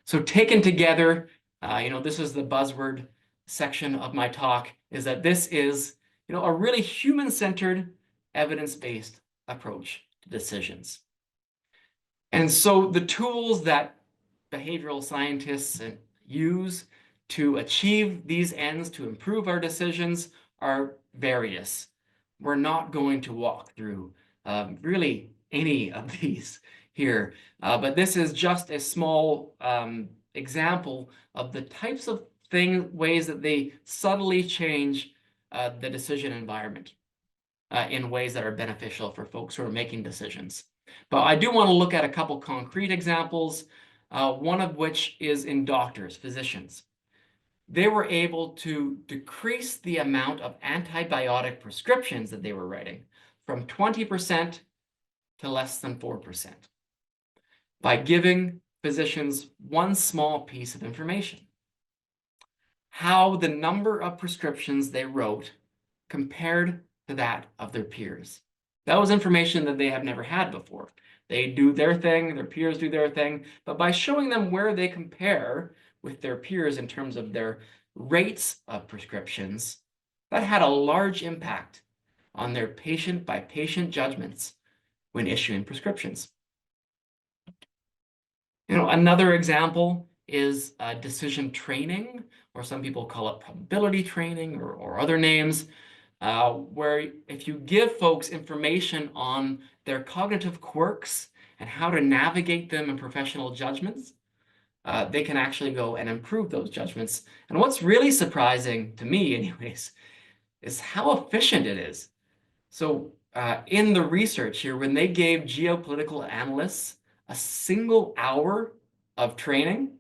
So taken together, this is the buzzword section of my talk, is that this is, a really human-centered, evidence-based approach to decisions. And so the tools that behavioral scientists use to achieve these ends, to improve our decisions, are various. We're not going to walk through really any of these here, but this is just a small example of the types of ways that they subtly change the decision environment in ways that are beneficial for folks who are making decisions. But I do want to look at a couple concrete examples, one of which is in doctors, physicians. They were able to decrease the amount of antibiotic prescriptions that they were writing from 20% to less than 4% by giving physicians one small piece of information: how the number of prescriptions they wrote compared to that of their peers. That was information that they have never had before. They do their thing, their peers do their thing, but by showing them where they compare with their peers in terms of their rates of prescriptions, that had a large impact on their patient-by-patient judgments when issuing prescriptions. Another example is decision training, or some people call it probability training or other names, where if you give folks information on their cognitive quirks and how to navigate them in professional judgments, they can actually go and improve those judgments. And what's really surprising to me anyways, is how efficient it is. So in the research here, when they gave geopolitical analysts a single hour of training,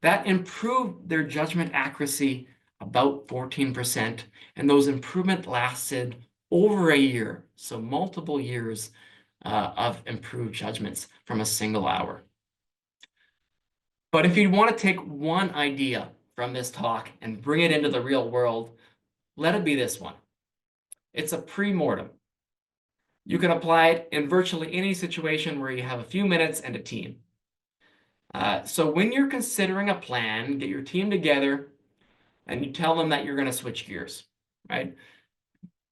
that improved their judgment accuracy about 14%. And those improvements lasted over a year. So multiple years of improved judgments from a single hour. But if you want to take one idea from this talk and bring it into the real world, let it be this one. It's a pre-mortem. You can apply it in virtually any situation where you have a few minutes and a team. So when you're considering a plan, get your team together and you tell them that you're going to switch gears, right?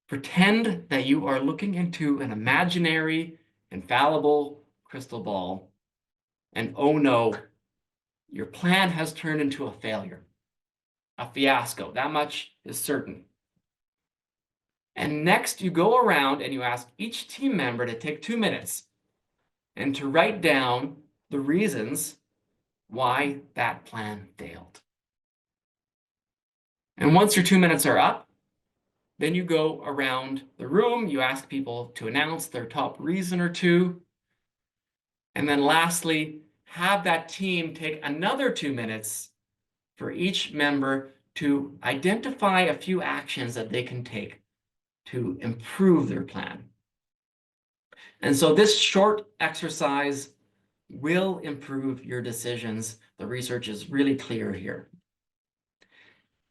Pretend that you are looking into an imaginary infallible crystal ball, and oh no, your plan has turned into a failure, a fiasco. That much is certain. And next, you go around and you ask each team member to take 2 minutes and to write down the reasons why that plan failed. And once your 2 minutes are up, then you go around the room, you ask people to announce their top reason or two. And then lastly, have that team take another 2 minutes for each member to identify a few actions that they can take to improve their plan. And so this short exercise will improve your decisions. The research is really clear here.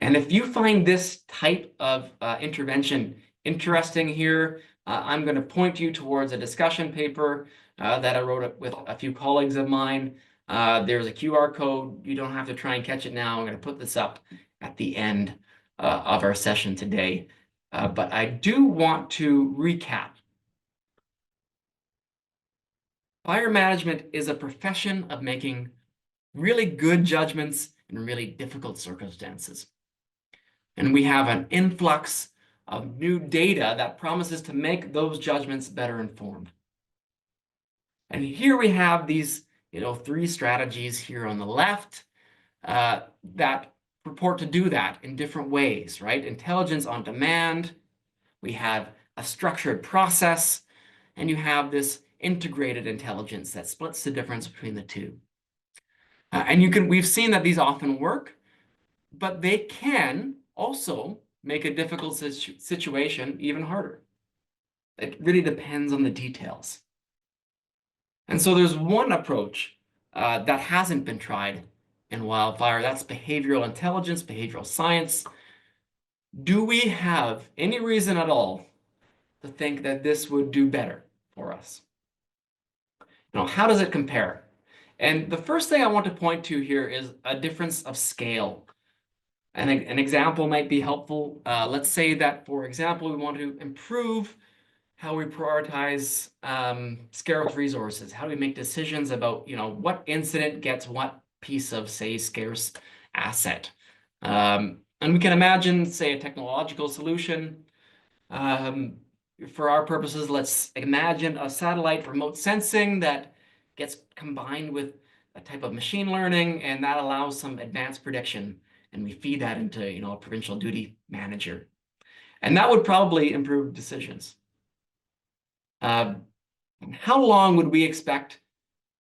And if you find this type of intervention interesting here, I'm going to point you towards a discussion paper that I wrote with a few colleagues of mine. There's a QR code. You don't have to try and catch it now. I'm going to put this up at the end of our session today. But I do want to recap. Fire management is a profession of making really good judgments in really difficult circumstances. And we have an influx of new data that promises to make those judgments better informed. And here we have these, 3 strategies here on the left that purport to do that in different ways, right? Intelligence on demand, we have a structured process, and you have this integrated intelligence that splits the difference between the two. And we've seen that these often work, but they can also make a difficult situation even harder. It really depends on the details. And so there's one approach that hasn't been tried in wildfire. That's behavioral intelligence, behavioral science. Do we have any reason at all to think that this would do better for us? How does it compare? And the first thing I want to point to here is a difference of scale. And an example might be helpful. Let's say that, for example, we want to improve how we prioritize scarce resources. How do we make decisions about, what incident gets what piece of, say, scarce asset? And we can imagine, say, a technological solution. For our purposes, let's imagine a satellite remote sensing that gets combined with a type of machine learning, and that allows some advanced prediction. And we feed that into, a provincial duty manager. And that would probably improve decisions. How long would we expect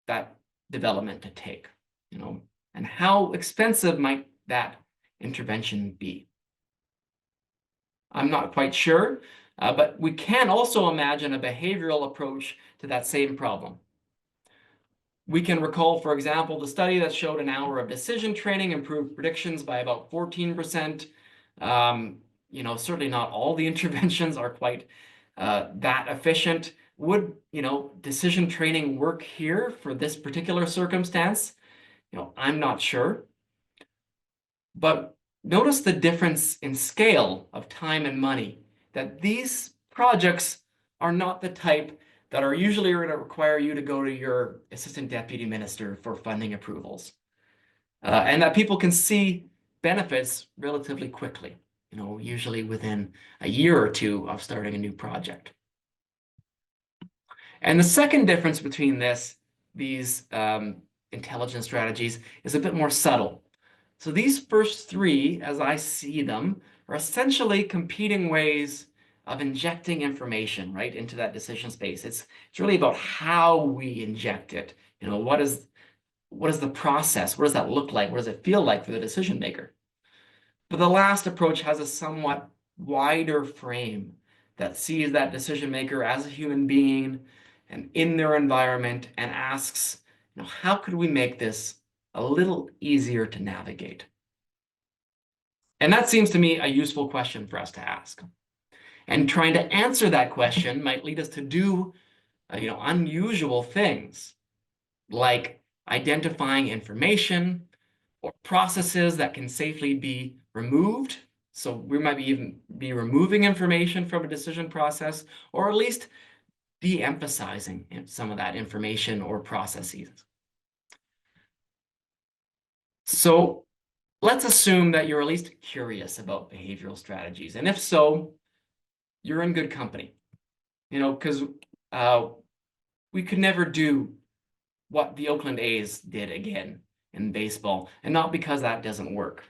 that development to take? And how expensive might that intervention be? I'm not quite sure, but we can also imagine a behavioral approach to that same problem. We can recall, for example, the study that showed an hour of decision training improved predictions by about 14%. Certainly not all the interventions are quite that efficient. Would, decision training work here for this particular circumstance? I'm not sure. But notice the difference in scale of time and money, that these projects are not the type that are usually going to require you to go to your assistant deputy minister for funding approvals. And that people can see benefits relatively quickly, usually within a year or two of starting a new project. And the second difference between these intelligence strategies is a bit more subtle. So these first 3, as I see them, are essentially competing ways of injecting information right into that decision space. It's really about how we inject it. What is the process? What does that look like? What does it feel like for the decision maker? But the last approach has a somewhat wider frame that sees that decision maker as a human being and in their environment and asks, how could we make this a little easier to navigate? And that seems to me a useful question for us to ask. And trying to answer that question might lead us to do, unusual things, like identifying information or processes that can safely be removed. So we might even be removing information from a decision process, or at least de-emphasizing some of that information or processes. So let's assume that you're at least curious about behavioral strategies. And if so, you're in good company, because we could never do what the Oakland A's did again in baseball, and not because that doesn't work,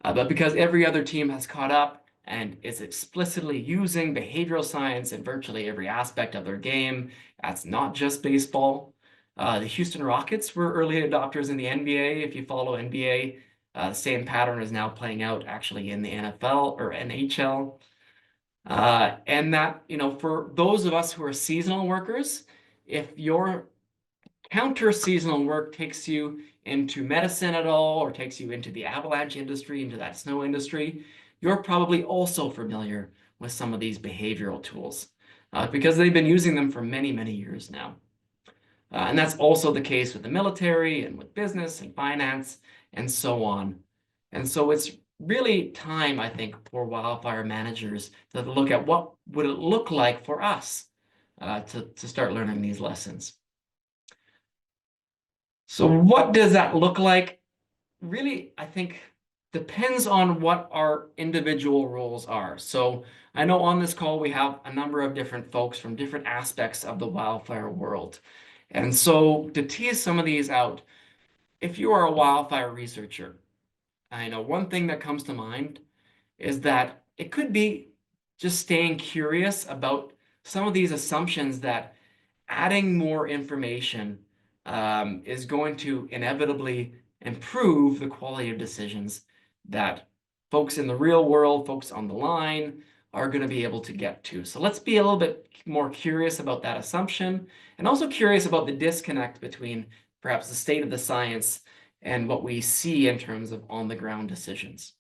but because every other team has caught up and is explicitly using behavioral science in virtually every aspect of their game. That's not just baseball. The Houston Rockets were early adopters in the NBA. If you follow NBA, the same pattern is now playing out actually in the NFL or NHL. And that, for those of us who are seasonal workers, if your counter-seasonal work takes you into medicine at all, or takes you into the avalanche industry, into that snow industry, you're probably also familiar with some of these behavioral tools because they've been using them for many, many years now. And that's also the case with the military and with business and finance and so on. And so it's really time, I think, for wildfire managers to look at what would it look like for us to start learning these lessons. So what does that look like? Really, I think depends on what our individual roles are. So I know on this call we have a number of different folks from different aspects of the wildfire world. And so to tease some of these out, if you are a wildfire researcher, I know one thing that comes to mind is that it could be just staying curious about some of these assumptions that adding more information is going to inevitably improve the quality of decisions that folks in the real world, folks on the line, are going to be able to get to. So let's be a little bit more curious about that assumption, and also curious about the disconnect between perhaps the state of the science and what we see in terms of on-the-ground decisions.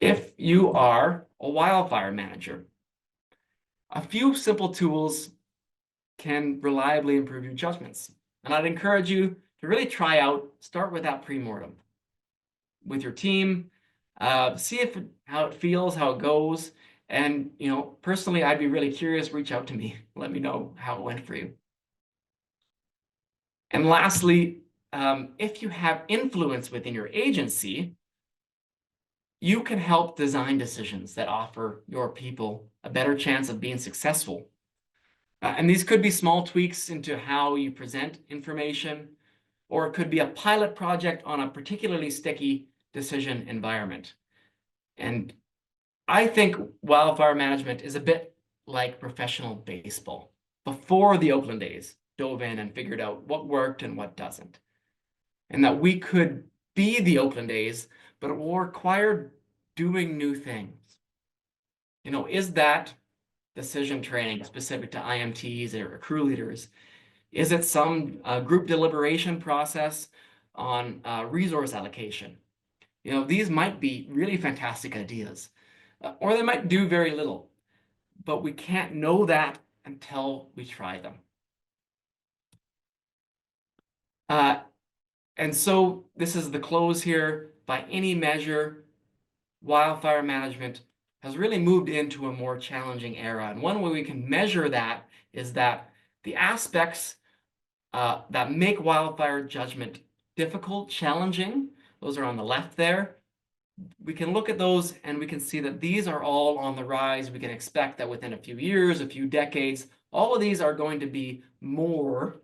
If you are a wildfire manager, a few simple tools can reliably improve your judgments. And I'd encourage you to really start with that pre-mortem with your team, see how it feels, how it goes. And, personally, I'd be really curious, reach out to me, let me know how it went for you. And lastly, if you have influence within your agency, you can help design decisions that offer your people a better chance of being successful. And these could be small tweaks into how you present information, or it could be a pilot project on a particularly sticky decision environment. And I think wildfire management is a bit like professional baseball. Before the Oakland A's dove in and figured out what worked and what doesn't. And that we could be the Oakland A's, but it will require doing new things. Is that decision training specific to IMTs or crew leaders? Is it some group deliberation process on resource allocation? These might be really fantastic ideas, or they might do very little, but we can't know that until we try them. And so this is the close here. By any measure, wildfire management has really moved into a more challenging era. And one way we can measure that is that the aspects that make wildfire judgment difficult, challenging, those are on the left there. We can look at those and we can see that these are all on the rise. We can expect that within a few years, a few decades, all of these are going to be more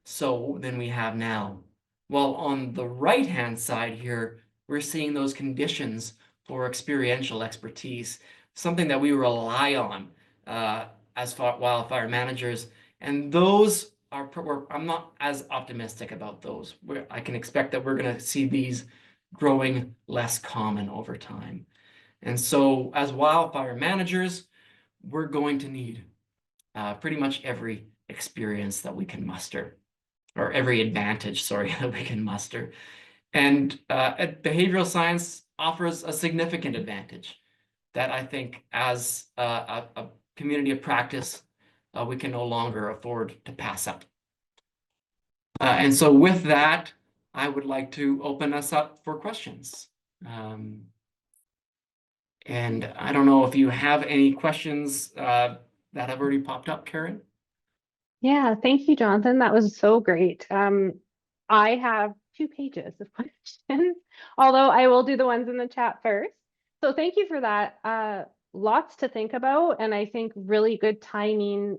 so than we have now. While on the right-hand side here, we're seeing those conditions for experiential expertise, something that we rely on as wildfire managers. And those are, I'm not as optimistic about those. I can expect that we're going to see these growing less common over time. And so as wildfire managers, we're going to need pretty much every experience that we can muster, or every advantage, sorry, that we can muster. And behavioral science offers a significant advantage that I think as a community of practice, we can no longer afford to pass up. And so with that, I would like to open us up for questions. And I don't know if you have any questions that have already popped up, Karen? Yeah, thank you, Jonathan. That was so great. I have 2 pages of questions, although I will do the ones in the chat first. So thank you for that. Lots to think about, and I think really good timing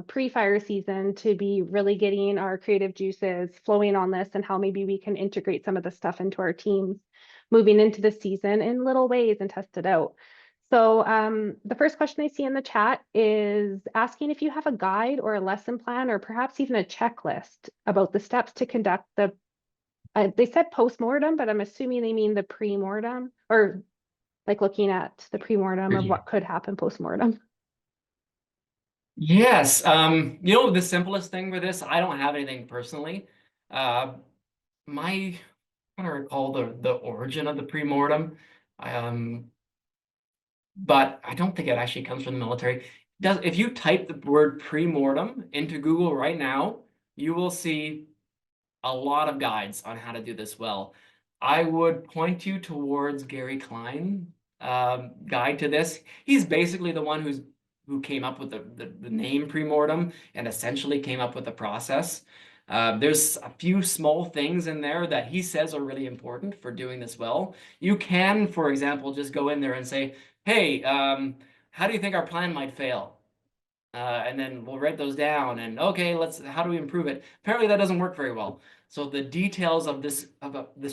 pre-fire season to be really getting our creative juices flowing on this and how maybe we can integrate some of the stuff into our teams moving into the season in little ways and test it out. So the first question I see in the chat is asking if you have a guide or a lesson plan or perhaps even a checklist about the steps to conduct the, they said post-mortem, but I'm assuming they mean the pre-mortem, or like looking at the pre-mortem of what could happen post-mortem. Yes. The simplest thing for this, I don't have anything personally. Uh, my, I don't recall the origin of the pre-mortem. Um, but I don't think it actually comes from the military. If you type the word pre-mortem into Google right now, you will see a lot of guides on how to do this well. I would point you towards Gary Klein guide to this. He's basically the one who came up with the name pre-mortem and essentially came up with the process. There's a few small things in there that he says are really important for doing this well. You can, for example, just go in there and say, hey, how do you think our plan might fail? And then we'll write those down and okay, how do we improve it? Apparently that doesn't work very well. So the details of this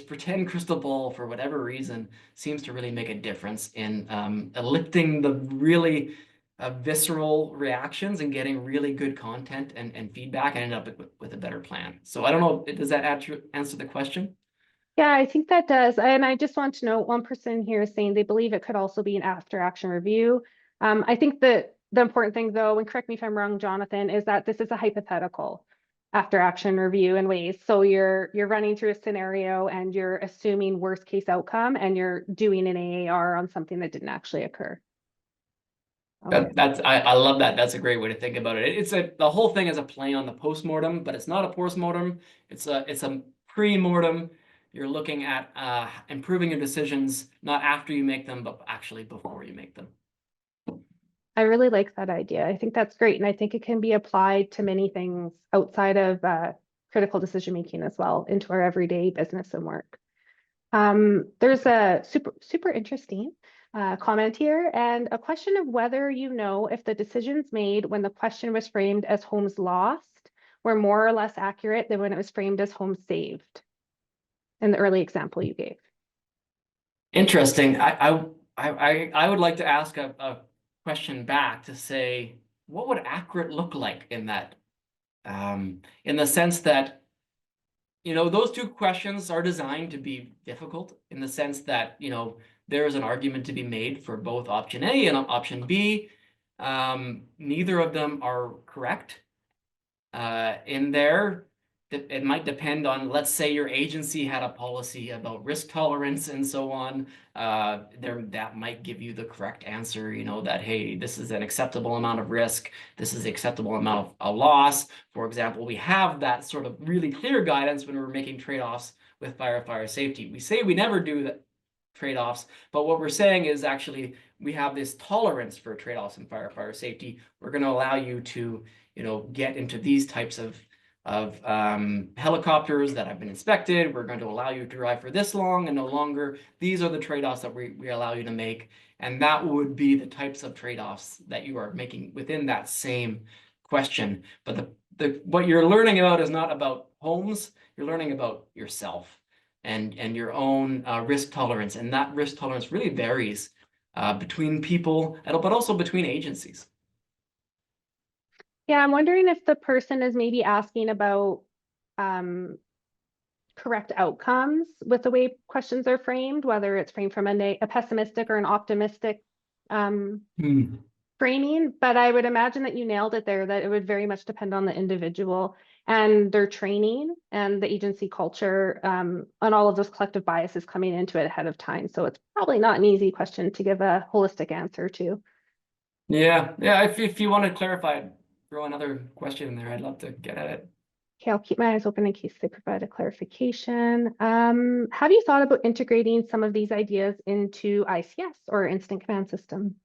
pretend crystal ball, for whatever reason, seems to really make a difference in eliciting the really visceral reactions and getting really good content and feedback and end up with a better plan. So I don't know, does that answer the question? Yeah, I think that does. And I just want to note, one person here is saying they believe it could also be an after action review. I think that the important thing though, and correct me if I'm wrong, Jonathan, is that this is a hypothetical after action review in ways. So you're running through a scenario and you're assuming worst case outcome and you're doing an AAR on something that didn't actually occur. Okay. I love that. That's a great way to think about it. The whole thing is a play on the post-mortem, but it's not a post-mortem. It's a pre-mortem. You're looking at improving your decisions, not after you make them, but actually before you make them. I really like that idea. I think that's great. And I think it can be applied to many things outside of critical decision making as well into our everyday business and work. There's a super interesting comment here and a question of whether you know if the decisions made when the question was framed as homes lost were more or less accurate than when it was framed as homes saved in the early example you gave. Interesting. I would like to ask a question back to say, what would accurate look like in that? In the sense that, those two questions are designed to be difficult in the sense that, there is an argument to be made for both option A and option B. Neither of them are correct. In there, it might depend on, let's say your agency had a policy about risk tolerance and so on. That might give you the correct answer, that, hey, this is an acceptable amount of risk. This is acceptable amount of a loss. For example, we have that sort of really clear guidance when we're making trade-offs with fire safety. We say we never do that trade-offs, but what we're saying is actually we have this tolerance for trade-offs in fire safety. We're going to allow you to get into these types of helicopters that have been inspected. We're going to allow you to drive for this long and no longer. These are the trade-offs that we allow you to make. And that would be the types of trade-offs that you are making within that same question. But what you're learning about is not about homes. You're learning about yourself and your own risk tolerance. And that risk tolerance really varies between people, but also between agencies. Yeah, I'm wondering if the person is maybe asking about correct outcomes with the way questions are framed, whether it's framed from a pessimistic or an optimistic framing. But I would imagine that you nailed it there, that it would very much depend on the individual and their training and the agency culture and all of those collective biases coming into it ahead of time. So it's probably not an easy question to give a holistic answer to. Yeah. If you want to clarify, throw another question in there. I'd love to get at it. Okay, I'll keep my eyes open in case they provide a clarification. Have you thought about integrating some of these ideas into ICS or Instant Command System?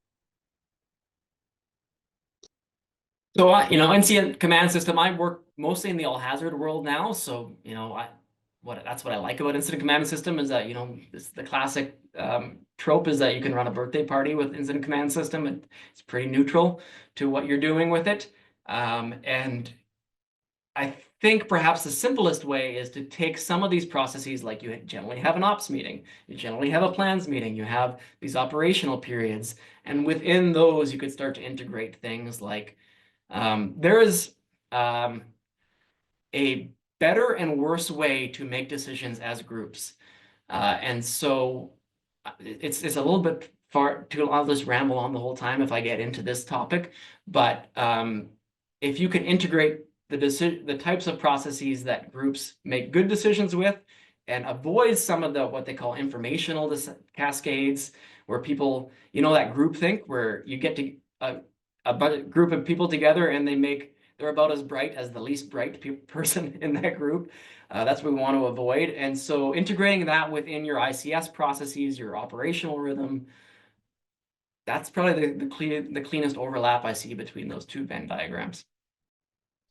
So incident command system, I work mostly in the all hazard world now. So, that's what I like about incident command system is that, it's the classic trope is that you can run a birthday party with incident command system. It's pretty neutral to what you're doing with it. And I think perhaps the simplest way is to take some of these processes, like you generally have an ops meeting, you generally have a plans meeting, you have these operational periods, and within those you could start to integrate things like there is a better and worse way to make decisions as groups. And so it's a little bit far too, I'll just ramble on the whole time if I get into this topic, but if you can integrate the types of processes that groups make good decisions with and avoid some of the what they call informational cascades, where people, that groupthink where you get to a group of people together and they're about as bright as the least bright person in that group. That's what we want to avoid. And so integrating that within your ICS processes, your operational rhythm, that's probably the cleanest overlap I see between those two Venn diagrams.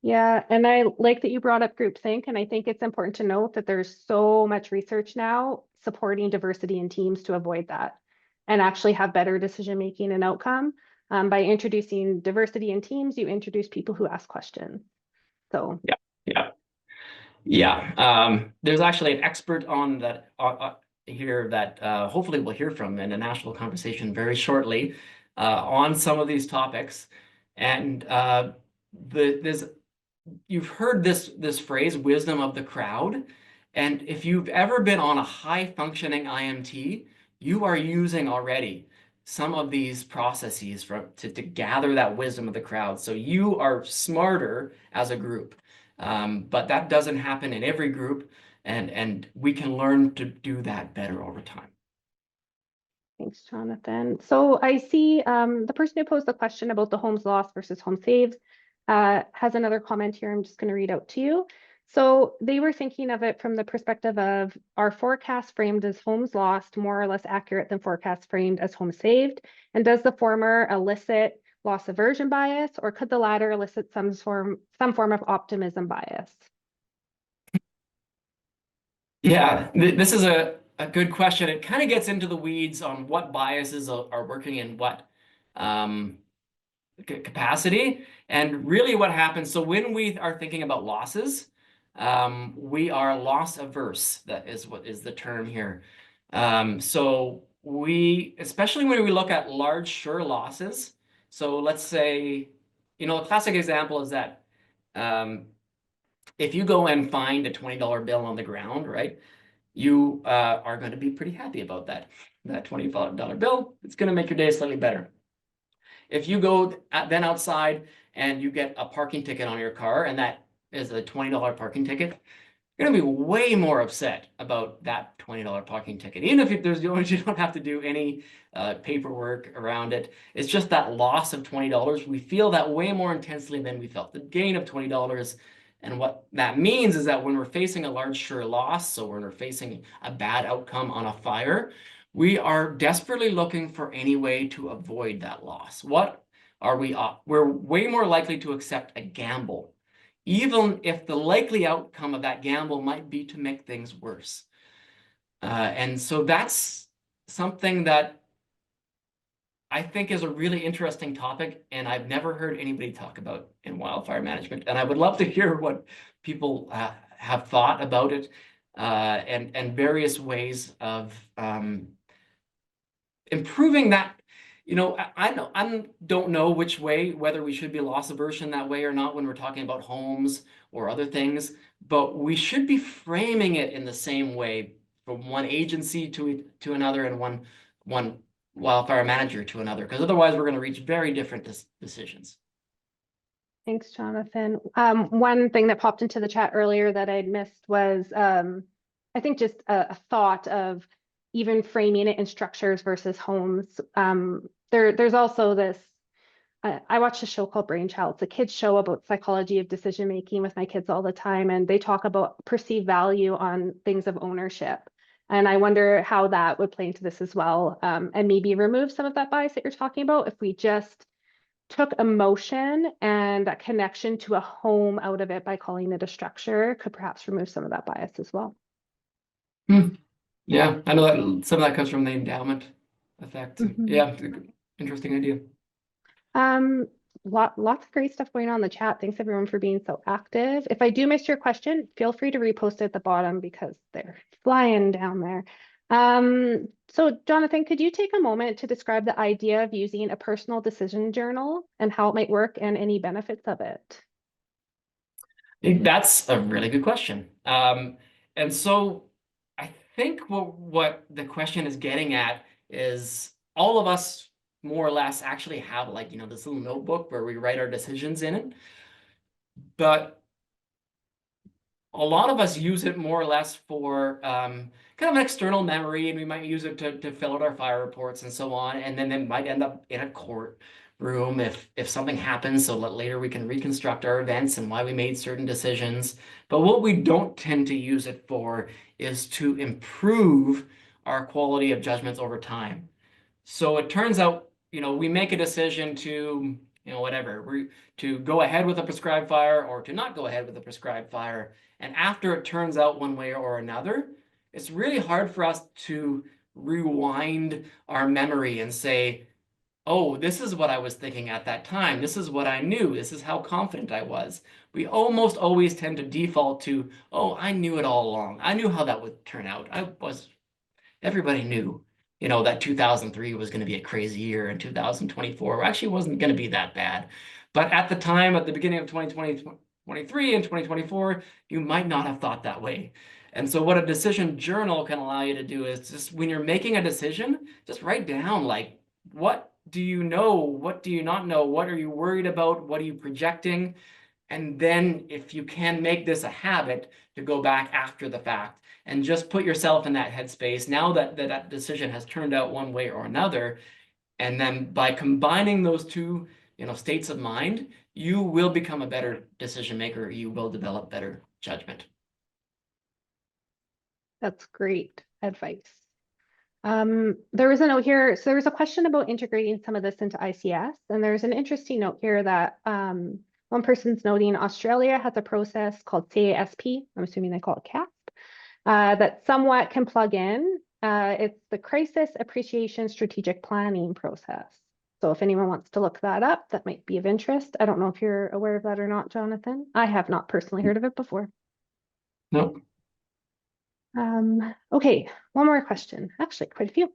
Yeah, and I like that you brought up groupthink, and I think it's important to note that there's so much research now supporting diversity in teams to avoid that and actually have better decision making and outcome. By introducing diversity in teams, you introduce people who ask questions. So yeah. There's actually an expert on that here that hopefully we'll hear from in a national conversation very shortly on some of these topics. And you've heard this phrase, wisdom of the crowd. And if you've ever been on a high functioning IMT, you are using already some of these processes to gather that wisdom of the crowd. So you are smarter as a group. But that doesn't happen in every group, and we can learn to do that better over time. thanks, Jonathan. So I see the person who posed the question about the homes lost versus home saved has another comment here I'm just going to read out to you. So they were thinking of it from the perspective of, are forecasts framed as homes lost more or less accurate than forecasts framed as homes saved? And does the former elicit loss aversion bias, or could the latter elicit some form of optimism bias? Yeah, this is a good question. It kind of gets into the weeds on what biases are working in what capacity, and really what happens. So when we are thinking about losses, we are loss averse. That is what is the term here. So especially when we look at large sure losses. So let's say, a classic example is that if you go and find a $20 bill on the ground, right? You are going to be pretty happy about that $20 bill. It's going to make your day slightly better. If you go then outside and you get a parking ticket on your car, and that is a $20 parking ticket, you're going to be way more upset about that $20 parking ticket. Even if you don't have to do any paperwork around it. It's just that loss of $20. We feel that way more intensely than we felt the gain of $20. And what that means is that when we're facing a large sure loss, so when we're facing a bad outcome on a fire, we are desperately looking for any way to avoid that loss. What are we? We're way more likely to accept a gamble, even if the likely outcome of that gamble might be to make things worse. And so that's something that I think is a really interesting topic, and I've never heard anybody talk about in wildfire management. And I would love to hear what people have thought about it and various ways of improving that. I don't know which way, whether we should be loss aversion that way or not when we're talking about homes or other things, but we should be framing it in the same way from one agency to another and one wildfire manager to another, because otherwise we're going to reach very different decisions. Thanks, Jonathan. One thing that popped into the chat earlier that I'd missed was, I think just a thought of even framing it in structures versus homes. There's also this, I watched a show called Brainchild. It's a kids show about psychology of decision making with my kids all the time. And they talk about perceived value on things of ownership. And I wonder how that would play into this as well, and maybe remove some of that bias that you're talking about if we just took emotion and that connection to a home out of it by calling it a structure could perhaps remove some of that bias as well. Yeah, I know that some of that comes from the endowment effect. Yeah, interesting idea. Lots of great stuff going on in the chat. Thanks everyone for being so active. If I do miss your question, feel free to repost it at the bottom because they're flying down there. So Jonathan, could you take a moment to describe the idea of using a personal decision journal and how it might work and any benefits of it? That's a really good question. And so I think what the question is getting at is all of us more or less actually have, like, this little notebook where we write our decisions in it. But a lot of us use it more or less for kind of an external memory, and we might use it to fill out our fire reports and so on. And then it might end up in a courtroom if something happens, so that later we can reconstruct our events and why we made certain decisions. But what we don't tend to use it for is to improve our quality of judgments over time. So it turns out, we make a decision to, whatever, to go ahead with a prescribed fire or to not go ahead with a prescribed fire. And after it turns out one way or another, it's really hard for us to rewind our memory and say, oh, this is what I was thinking at that time. This is what I knew. This is how confident I was. We almost always tend to default to, oh, I knew it all along. I knew how that would turn out. Everybody knew, that 2003 was going to be a crazy year and 2024 actually wasn't going to be that bad. But at the time, at the beginning of 2023 and 2024, you might not have thought that way. And so what a decision journal can allow you to do is just when you're making a decision, just write down, like, what do you know? What do you not know? What are you worried about? What are you projecting? And then if you can make this a habit to go back after the fact and just put yourself in that headspace now that decision has turned out one way or another. And then by combining those two, states of mind, you will become a better decision maker. You will develop better judgment. That's great advice. There was a note here. So there was a question about integrating some of this into ICS. And there's an interesting note here that one person's noting Australia has a process called CASP. I'm assuming they call it CASP, that somewhat can plug in. It's the Crisis Appreciation Strategic Planning process. So if anyone wants to look that up, that might be of interest. I don't know if you're aware of that or not, Jonathan. I have not personally heard of it before. Nope. Okay, one more question. Actually, quite a few.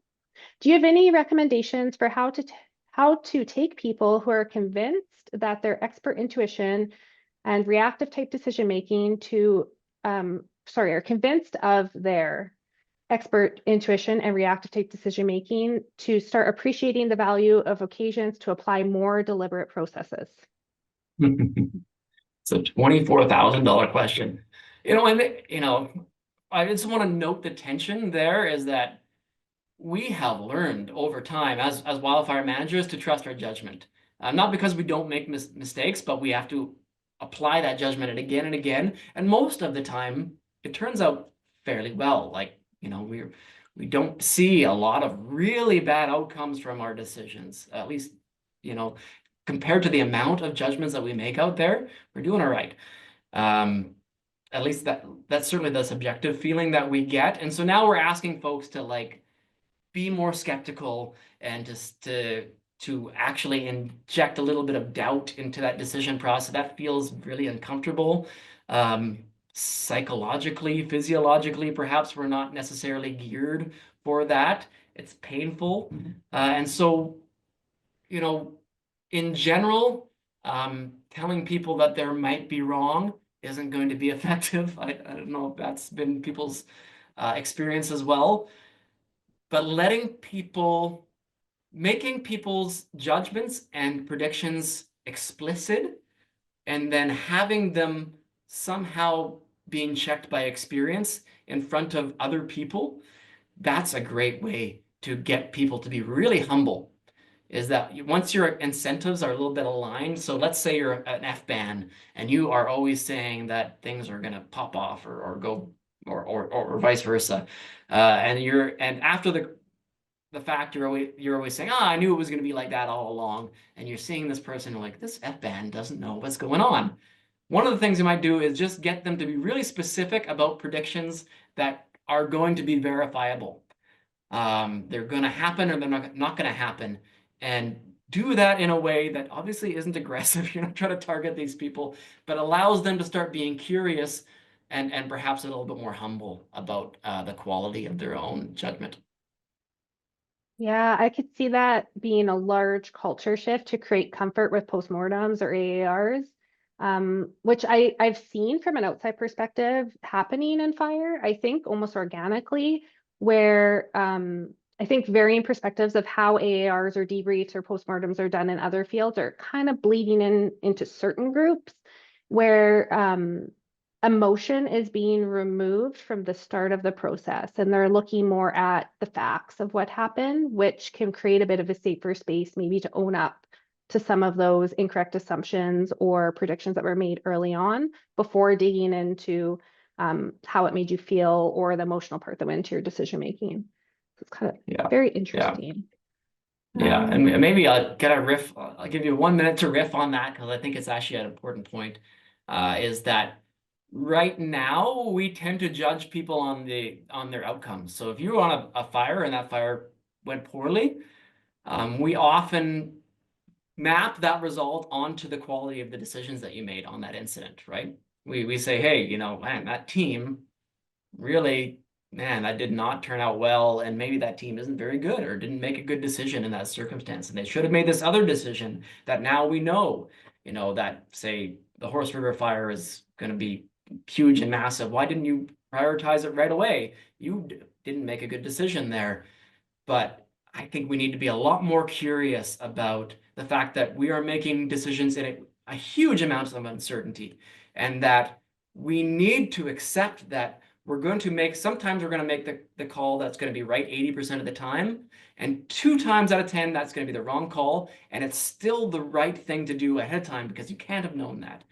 Do you have any recommendations for how to take people who are convinced that their expert intuition and reactive type decision making are convinced of their expert intuition and reactive type decision making to start appreciating the value of occasions to apply more deliberate processes? It's a $24,000 question. I just want to note the tension there is that we have learned over time as wildfire managers to trust our judgment. Not because we don't make mistakes, but we have to apply that judgment again and again. And most of the time, it turns out fairly well. Like, we don't see a lot of really bad outcomes from our decisions. At least, compared to the amount of judgments that we make out there, we're doing all right. At least that's certainly the subjective feeling that we get. And so now we're asking folks to be more skeptical and just to actually inject a little bit of doubt into that decision process. That feels really uncomfortable. Psychologically, physiologically, perhaps we're not necessarily geared for that. It's painful. And so, in general, telling people that there might be wrong isn't going to be effective. I don't know if that's been people's experience as well. But making people's judgments and predictions explicit and then having them somehow being checked by experience in front of other people, that's a great way to get people to be really humble. Is that once your incentives are a little bit aligned, so let's say you're an F-ban and you are always saying that things are going to pop off or go or vice versa, and after the fact you're always saying, I knew it was going to be like that all along. And you're seeing this person, you're like, this F-band doesn't know what's going on. One of the things you might do is just get them to be really specific about predictions that are going to be verifiable. They're going to happen or they're not going to happen. And do that in a way that obviously isn't aggressive. You're not trying to target these people, but allows them to start being curious and perhaps a little bit more humble about the quality of their own judgment. Yeah, I could see that being a large culture shift to create comfort with postmortems or AARs, which I've seen from an outside perspective happening in fire, I think almost organically, where I think varying perspectives of how AARs or debriefs or postmortems are done in other fields are kind of bleeding into certain groups where emotion is being removed from the start of the process, and they're looking more at the facts of what happened, which can create a bit of a safer space maybe to own up to some of those incorrect assumptions or predictions that were made early on before digging into how it made you feel or the emotional part that went into your decision making. So it's kind of very interesting. Yeah, and maybe I'll get a riff. I'll give you 1 minute to riff on that because I think it's actually an important point. Is that right now we tend to judge people on their outcomes. So if you were on a fire and that fire went poorly, we often map that result onto the quality of the decisions that you made on that incident, right? We say, hey, you know, man, that team really, man, that did not turn out well, and maybe that team isn't very good or didn't make a good decision in that circumstance, and they should have made this other decision that now we know, you know, that say the Horse River fire is going to be huge and massive. Why didn't you prioritize it right away? You didn't make a good decision there. But I think we need to be a lot more curious about the fact that we are making decisions in a huge amount of uncertainty, and that we need to accept that sometimes we're going to make the call that's going to be right 80% of the time, and 2 times out of 10, that's going to be the wrong call, and it's still the right thing to do ahead of time because you can't have known that.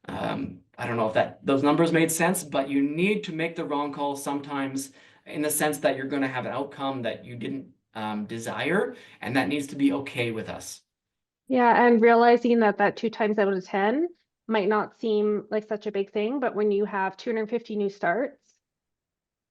I don't know if those numbers made sense, but you need to make the wrong call sometimes in the sense that you're going to have an outcome that you didn't desire, and that needs to be okay with us. Yeah, and realizing that 2 times out of 10 might not seem like such a big thing, but when you have 250 new starts,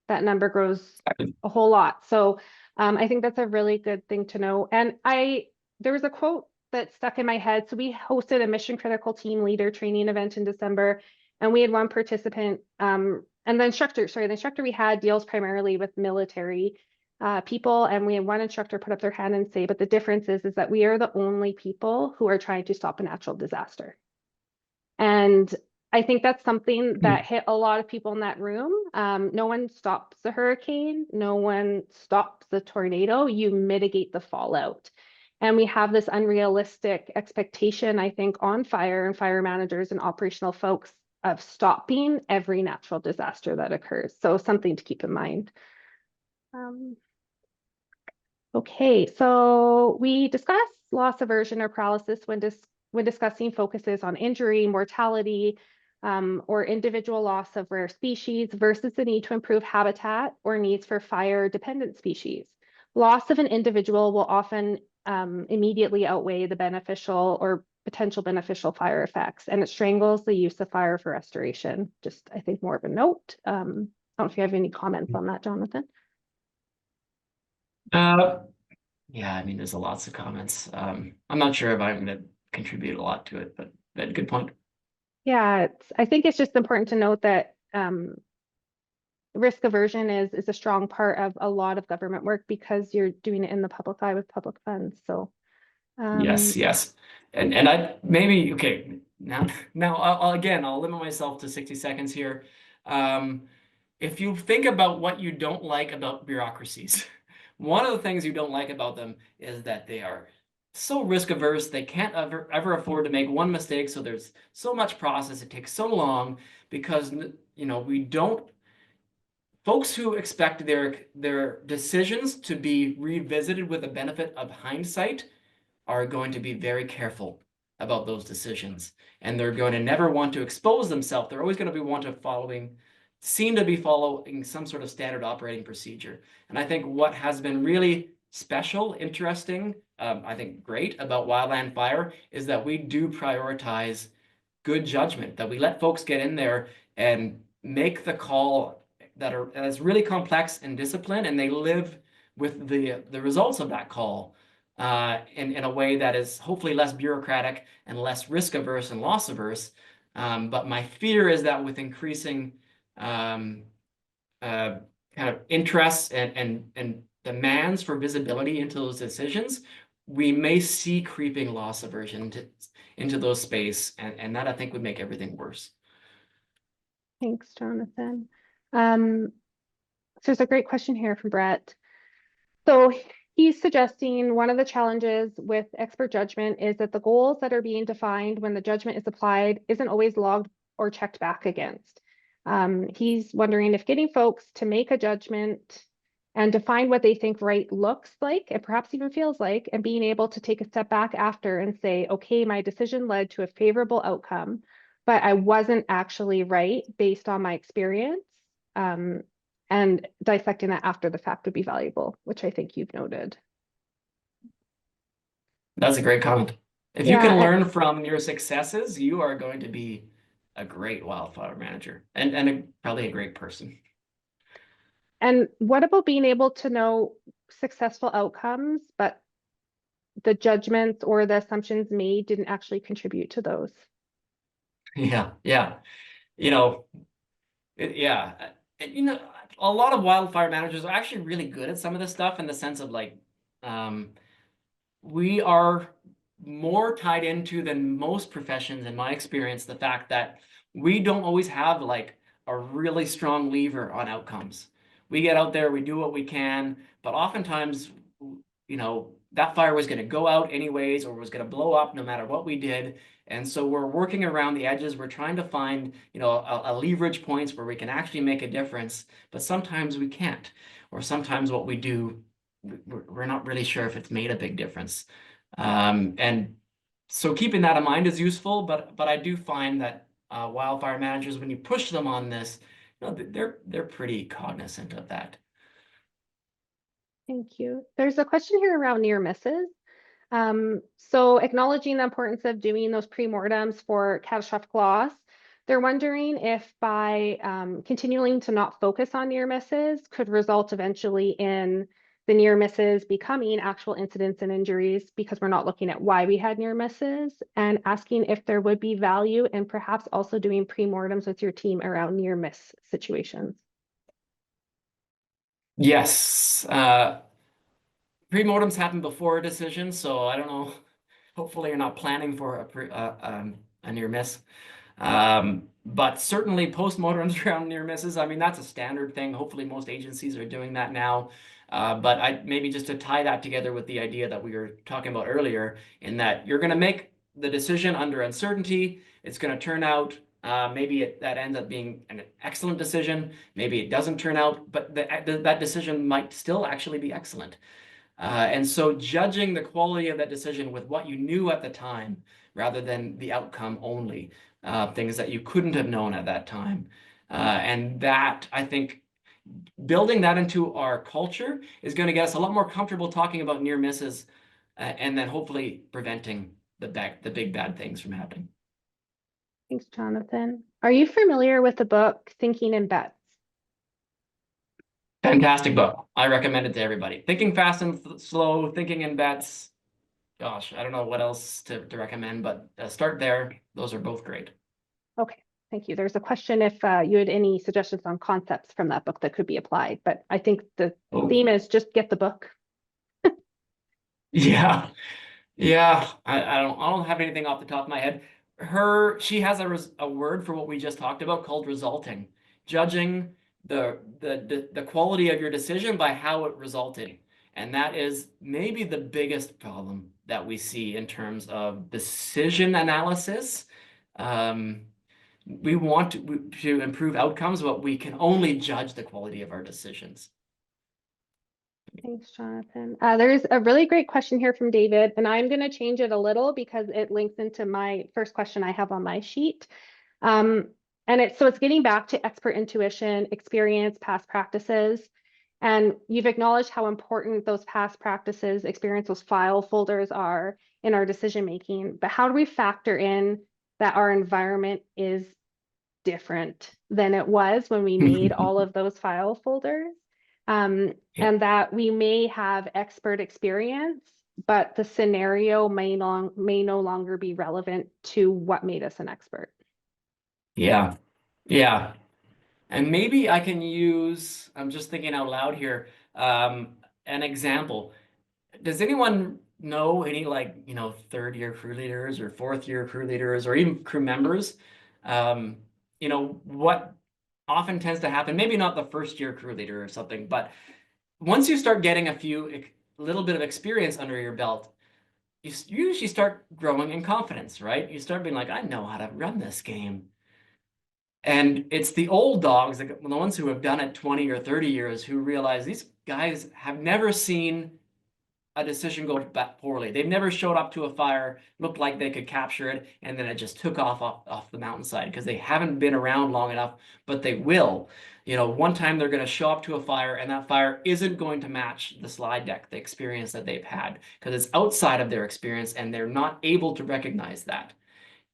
that number grows a whole lot. So I think that's a really good thing to know. And there was a quote that stuck in my head. So we hosted a mission critical team leader training event in December, and we had one participant, and the instructor we had deals primarily with military people, and we had one instructor put up their hand and say, but the difference is that we are the only people who are trying to stop a natural disaster. And I think that's something that hit a lot of people in that room. No one stops the hurricane, no one stops the tornado, you mitigate the fallout. And we have this unrealistic expectation, I think, on fire and fire managers and operational folks of stopping every natural disaster that occurs. So something to keep in mind. Okay, so we discussed loss aversion or paralysis when discussing focuses on injury, mortality, or individual loss of rare species versus the need to improve habitat or needs for fire-dependent species. Loss of an individual will often immediately outweigh the beneficial or potential beneficial fire effects, and it strangles the use of fire for restoration. Just, I think, more of a note. I don't know if you have any comments on that, Jonathan. Yeah, I mean, there's lots of comments. I'm not sure if I'm going to contribute a lot to it, but good point. Yeah, I think it's just important to note that risk aversion is a strong part of a lot of government work because you're doing it in the public eye with public funds. So yes. And I maybe, okay, now I'll limit myself to 60 seconds here. If you think about what you don't like about bureaucracies, one of the things you don't like about them is that they are so risk averse. They can't ever afford to make one mistake. So there's so much process. It takes so long because, you know, folks who expect their decisions to be revisited with the benefit of hindsight are going to be very careful about those decisions, and they're going to never want to expose themselves. They're always going to be seem to be following some sort of standard operating procedure. And I think what has been really special, interesting, I think great about Wildland Fire is that we do prioritize good judgment, that we let folks get in there and make the call that's really complex and disciplined, and they live with the results of that call in a way that is hopefully less bureaucratic and less risk averse and loss averse. But my fear is that with increasing kind of interests and demands for visibility into those decisions, we may see creeping loss aversion into those space, and that I think would make everything worse. Thanks, Jonathan. So there's a great question here from Brett. So he's suggesting one of the challenges with expert judgment is that the goals that are being defined when the judgment is applied isn't always logged or checked back against. He's wondering if getting folks to make a judgment and define what they think right looks like, and perhaps even feels like, and being able to take a step back after and say, okay, my decision led to a favorable outcome, but I wasn't actually right based on my experience. And dissecting that after the fact would be valuable, which I think you've noted. That's a great comment. If you can learn from your successes, you are going to be a great wildfire manager and probably a great person. And what about being able to know successful outcomes, but the judgments or the assumptions made didn't actually contribute to those? Yeah. You know, a lot of wildfire managers are actually really good at some of this stuff in the sense of like, we are more tied into than most professions, in my experience, the fact that we don't always have like a really strong lever on outcomes. We get out there, we do what we can, but oftentimes, that fire was going to go out anyways, or was going to blow up no matter what we did. And so we're working around the edges. We're trying to find, a leverage points where we can actually make a difference, but sometimes we can't, or sometimes what we do, we're not really sure if it's made a big difference. And so keeping that in mind is useful, but I do find that wildfire managers, when you push them on this, they're pretty cognizant of that. Thank you. There's a question here around near misses. So acknowledging the importance of doing those pre-mortems for catastrophic loss, they're wondering if by continuing to not focus on near misses could result eventually in the near misses becoming actual incidents and injuries because we're not looking at why we had near misses, and asking if there would be value in perhaps also doing pre-mortems with your team around near miss situations. Yes. Pre-mortems happen before a decision, so I don't know. Hopefully you're not planning for a near miss. But certainly post-mortems around near misses, I mean, that's a standard thing. Hopefully most agencies are doing that now. But maybe just to tie that together with the idea that we were talking about earlier, in that you're going to make the decision under uncertainty. It's going to turn out, maybe that ends up being an excellent decision. Maybe it doesn't turn out, but that decision might still actually be excellent. And so judging the quality of that decision with what you knew at the time, rather than the outcome only, things that you couldn't have known at that time. And that, I think, building that into our culture is going to get us a lot more comfortable talking about near misses, and then hopefully preventing the big bad things from happening. Thanks, Jonathan. Are you familiar with the book Thinking in Bets? Fantastic book. I recommend it to everybody. Thinking Fast and Slow, Thinking in Bets. Gosh, I don't know what else to recommend, but start there. Those are both great. Okay, thank you. There's a question if you had any suggestions on concepts from that book that could be applied, but I think the theme is just get the book. Yeah. I don't have anything off the top of my head. She has a word for what we just talked about called resulting, judging the quality of your decision by how it resulted. And that is maybe the biggest problem that we see in terms of decision analysis. We want to improve outcomes, but we can only judge the quality of our decisions. Thanks, Jonathan. There's a really great question here from David, and I'm going to change it a little because it links into my first question I have on my sheet. And it's getting back to expert intuition, experience, past practices. And you've acknowledged how important those past practices, experience, those file folders are in our decision making. But how do we factor in that our environment is different than it was when we made all of those file folders? Yeah. And that we may have expert experience, but the scenario may no longer be relevant to what made us an expert. Yeah. Yeah. And maybe I can use, I'm just thinking out loud here, an example. Does anyone know any, like, third year crew leaders or fourth year crew leaders or even crew members? What often tends to happen, maybe not the first year crew leader or something, but once you start getting a little bit of experience under your belt, you usually start growing in confidence, right? You start being like, I know how to run this game. And it's the old dogs, the ones who have done it 20 or 30 years, who realize these guys have never seen a decision go poorly. They've never showed up to a fire, looked like they could capture it, and then it just took off the mountainside because they haven't been around long enough, but they will. One time they're going to show up to a fire and that fire isn't going to match the slide deck, the experience that they've had, because it's outside of their experience and they're not able to recognize that.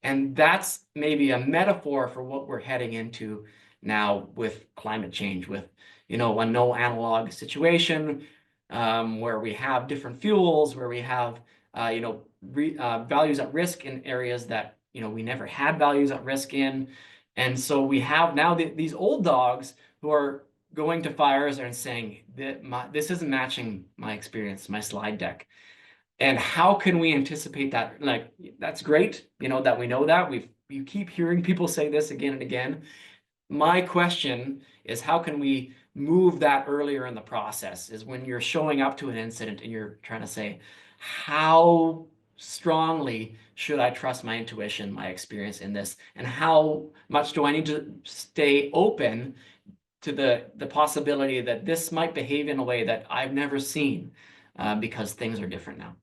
And that's maybe a metaphor for what we're heading into now with climate change, with, a no analog situation, where we have different fuels, where we have, values at risk in areas that, we never had values at risk in. And so we have now these old dogs who are going to fires and saying that this isn't matching my experience, my slide deck. And how can we anticipate that? Like, that's great, that we know that. You keep hearing people say this again and again. My question is, how can we move that earlier in the process? Is when you're showing up to an incident and you're trying to say, how strongly should I trust my intuition, my experience in this? And how much do I need to stay open to the possibility that this might behave in a way that I've never seen, because things are different now?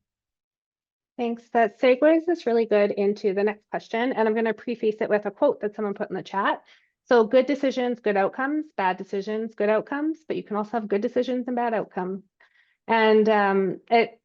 Thanks. That segues us really good into the next question. And I'm going to preface it with a quote that someone put in the chat. So good decisions, good outcomes, bad decisions, good outcomes, but you can also have good decisions and bad outcomes. And it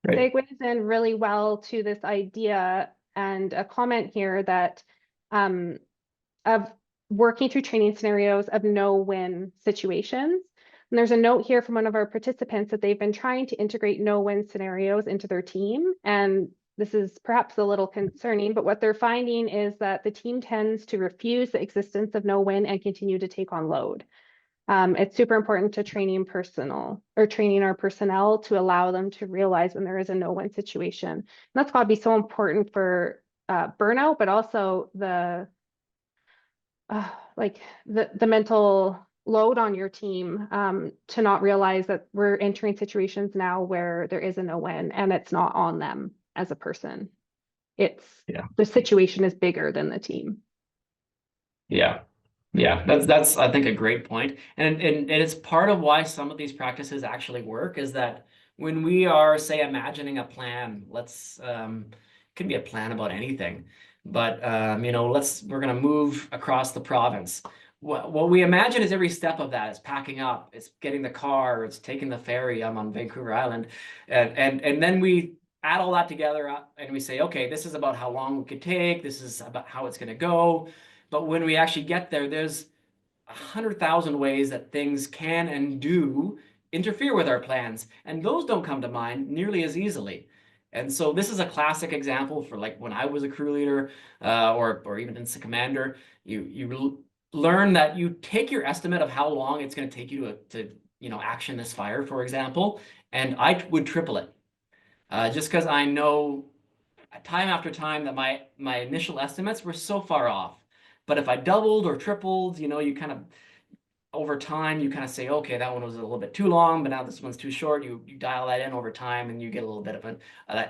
Right. segues in really well to this idea and a comment here that of working through training scenarios of no-win situations. And there's a note here from one of our participants that they've been trying to integrate no-win scenarios into their team. And this is perhaps a little concerning, but what they're finding is that the team tends to refuse the existence of no-win and continue to take on load. It's super important to training our personnel to allow them to realize when there is a no-win situation. And that's got to be so important for burnout, but also the mental load on your team, to not realize that we're entering situations now where there is a no-win and it's not on them as a person. The situation is bigger than the team. Yeah. Yeah, that's I think a great point. And it's part of why some of these practices actually work, is that when we are, say, imagining a plan, it can be a plan about anything, but we're gonna move across the province. What we imagine is every step of that is packing up, it's getting the car, it's taking the ferry. I'm on Vancouver Island, and then we add all that together and we say, okay, this is about how long we could take, this is about how it's gonna go. But when we actually get there, there's 100,000 ways that things can and do interfere with our plans. And those don't come to mind nearly as easily. And so this is a classic example for, like, when I was a crew leader, or even incident commander, you learn that you take your estimate of how long it's going to take you to action this fire, for example, and I would triple it. Just because I know time after time that my initial estimates were so far off. But if I doubled or tripled, you kind of, over time, you kind of say, okay, that one was a little bit too long, but now this one's too short. You dial that in over time, and you get a little bit of an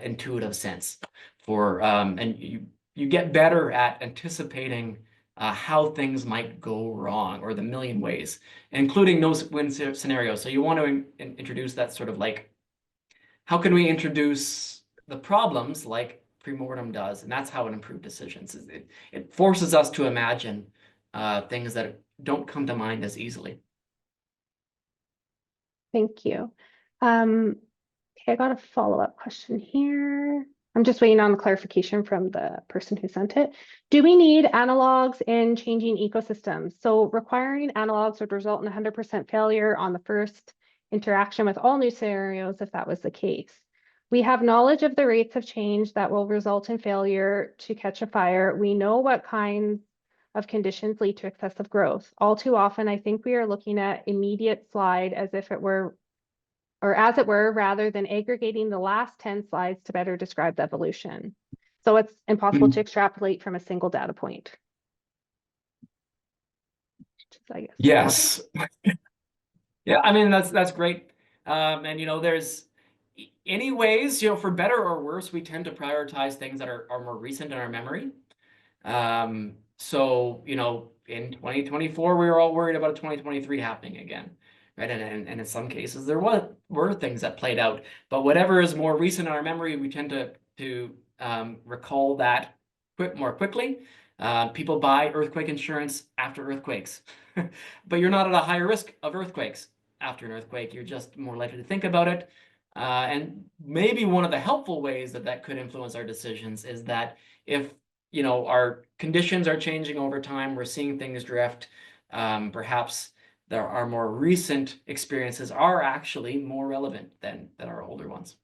intuitive sense for, and you get better at anticipating how things might go wrong, or the million ways, including those win scenarios. So you want to introduce that sort of, like, how can we introduce the problems like pre-mortem does? And that's how it improved decisions. It forces us to imagine things that don't come to mind as easily. Thank you. Okay, I got a follow-up question here. I'm just waiting on the clarification from the person who sent it. Do we need analogs in changing ecosystems? So requiring analogs would result in 100% failure on the first interaction with all new scenarios if that was the case. We have knowledge of the rates of change that will result in failure to catch a fire. We know what kinds of conditions lead to excessive growth. All too often, I think we are looking at immediate slide as if it were, or as it were, rather than aggregating the last 10 slides to better describe the evolution. So it's impossible to extrapolate from a single data point. I guess. Yes. Yeah, I mean, that's great. And, you know, there's anyways, you know, for better or worse, we tend to prioritize things that are more recent in our memory. So, you know, in 2024, we were all worried about 2023 happening again, right? And in some cases, there were things that played out. But whatever is more recent in our memory, we tend to recall that more quickly. People buy earthquake insurance after earthquakes, but you're not at a higher risk of earthquakes after an earthquake. You're just more likely to think about it. And maybe one of the helpful ways that could influence our decisions is that if, you know, our conditions are changing over time, we're seeing things drift, perhaps our more recent experiences are actually more relevant than our older ones.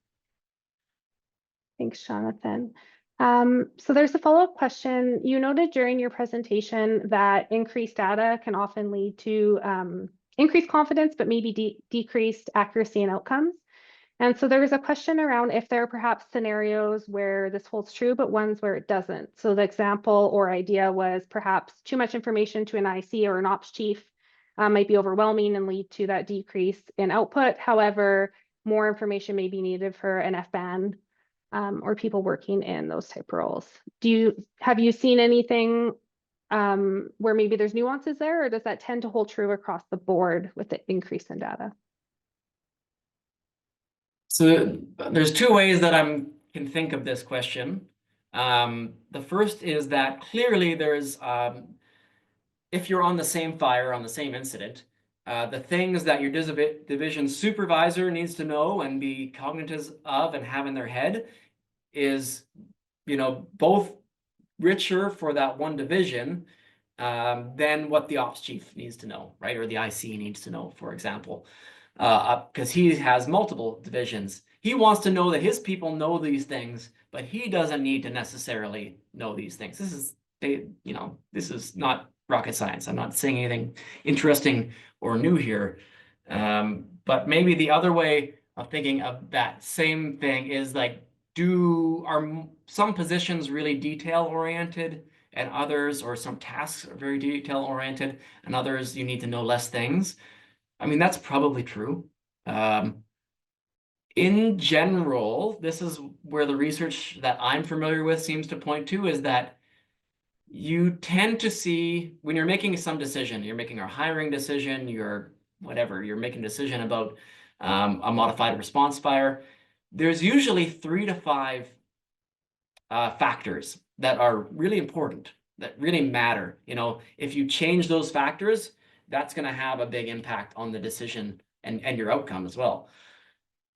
Thanks, Jonathan. So there's a follow-up question. You noted during your presentation that increased data can often lead to increased confidence, but maybe decreased accuracy and outcomes. And so there was a question around if there are perhaps scenarios where this holds true, but ones where it doesn't. So the example or idea was perhaps too much information to an IC or an ops chief might be overwhelming and lead to that decrease in output. However, more information may be needed for an FBAN or people working in those type roles. Have you seen anything where maybe there's nuances there, or does that tend to hold true across the board with the increase in data? So there's two ways that I can think of this question. The first is that clearly there's, if you're on the same fire, on the same incident, the things that your division supervisor needs to know and be cognizant of and have in their head is, you know, both richer for that one division than what the ops chief needs to know, right? Or the IC needs to know, for example, because he has multiple divisions. He wants to know that his people know these things, but he doesn't need to necessarily know these things. This is, you know, this is not rocket science. I'm not saying anything interesting or new here. But maybe the other way of thinking of that same thing is like, are some positions really detail oriented and others, or some tasks are very detail oriented and others you need to know less things? I mean, that's probably true. In general, this is where the research that I'm familiar with seems to point to, is that you tend to see when you're making some decision, you're making a hiring decision, you're making a decision about a modified response fire, there's usually 3 to 5 factors that are really important, that really matter. You know, if you change those factors, that's going to have a big impact on the decision and your outcome as well.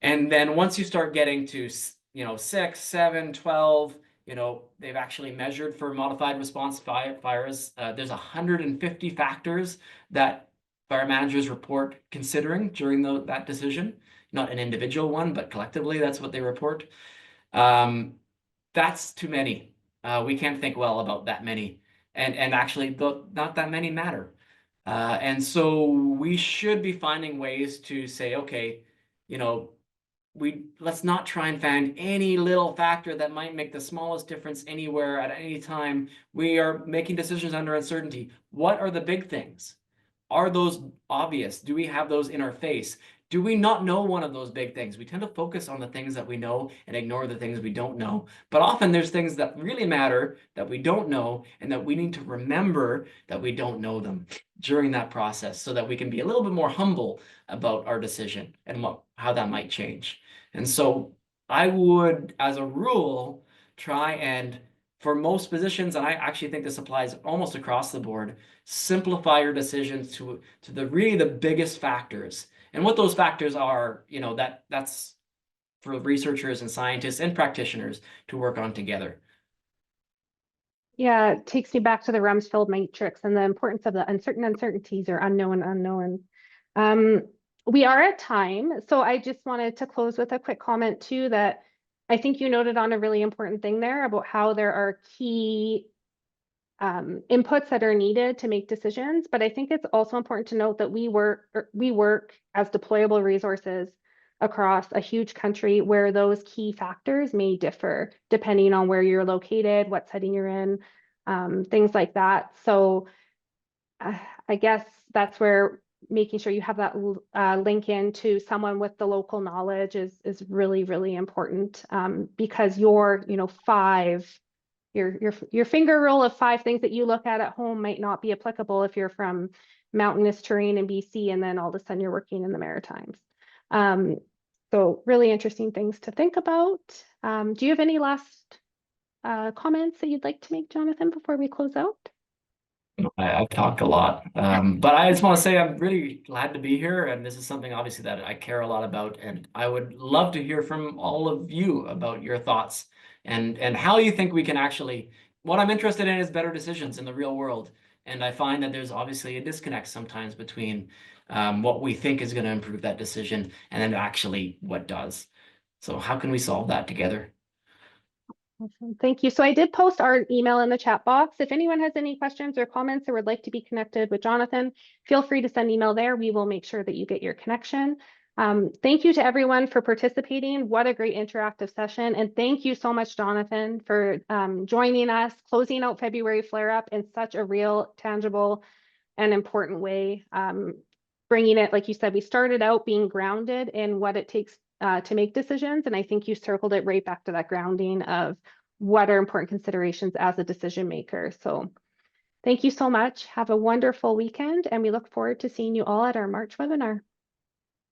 And then once you start getting to, you know, 6, 7, 12, you know, they've actually measured for modified response fires. There's 150 factors that fire managers report considering during that decision. Not an individual one, but collectively, that's what they report. That's too many. We can't think well about that many. And actually, not that many matter. And so we should be finding ways to say, okay, you know, let's not try and find any little factor that might make the smallest difference anywhere at any time. We are making decisions under uncertainty. What are the big things? Are those obvious? Do we have those in our face? Do we not know one of those big things? We tend to focus on the things that we know and ignore the things we don't know. But often there's things that really matter that we don't know, and that we need to remember that we don't know them during that process, so that we can be a little bit more humble about our decision and how that might change. And so I would, as a rule, try and for most positions, and I actually think this applies almost across the board, simplify your decisions to the really the biggest factors. And what those factors are, you know, that's for researchers and scientists and practitioners to work on together. Yeah, it takes me back to the Rumsfeld matrix and the importance of the uncertainties or unknown. We are at time, so I just wanted to close with a quick comment too that I think you noted on a really important thing there about how there are key inputs that are needed to make decisions. But I think it's also important to note that we work as deployable resources across a huge country where those key factors may differ depending on where you're located, what setting you're in, things like that. So I guess that's where making sure you have that link into someone with the local knowledge is really, really important, because your, you know, your finger roll of 5 things that you look at home might not be applicable if you're from mountainous terrain in BC and then all of a sudden you're working in the Maritimes. So really interesting things to think about. Do you have any last comments that you'd like to make, Jonathan, before we close out? I've talked a lot, but I just want to say I'm really glad to be here, and this is something obviously that I care a lot about, and I would love to hear from all of you about your thoughts and how you think we can actually. What I'm interested in is better decisions in the real world, and I find that there's obviously a disconnect sometimes between what we think is going to improve that decision and then actually what does. So how can we solve that together? Awesome. Thank you. So I did post our email in the chat box. If anyone has any questions or comments or would like to be connected with Jonathan, feel free to send email there. We will make sure that you get your connection. Thank you to everyone for participating. What a great interactive session. And thank you so much, Jonathan, for joining us, closing out February Flare Up in such a real, tangible, and important way. Bringing it, like you said, we started out being grounded in what it takes to make decisions. And I think you circled it right back to that grounding of what are important considerations as a decision maker. So thank you so much. Have a wonderful weekend, and we look forward to seeing you all at our March webinar.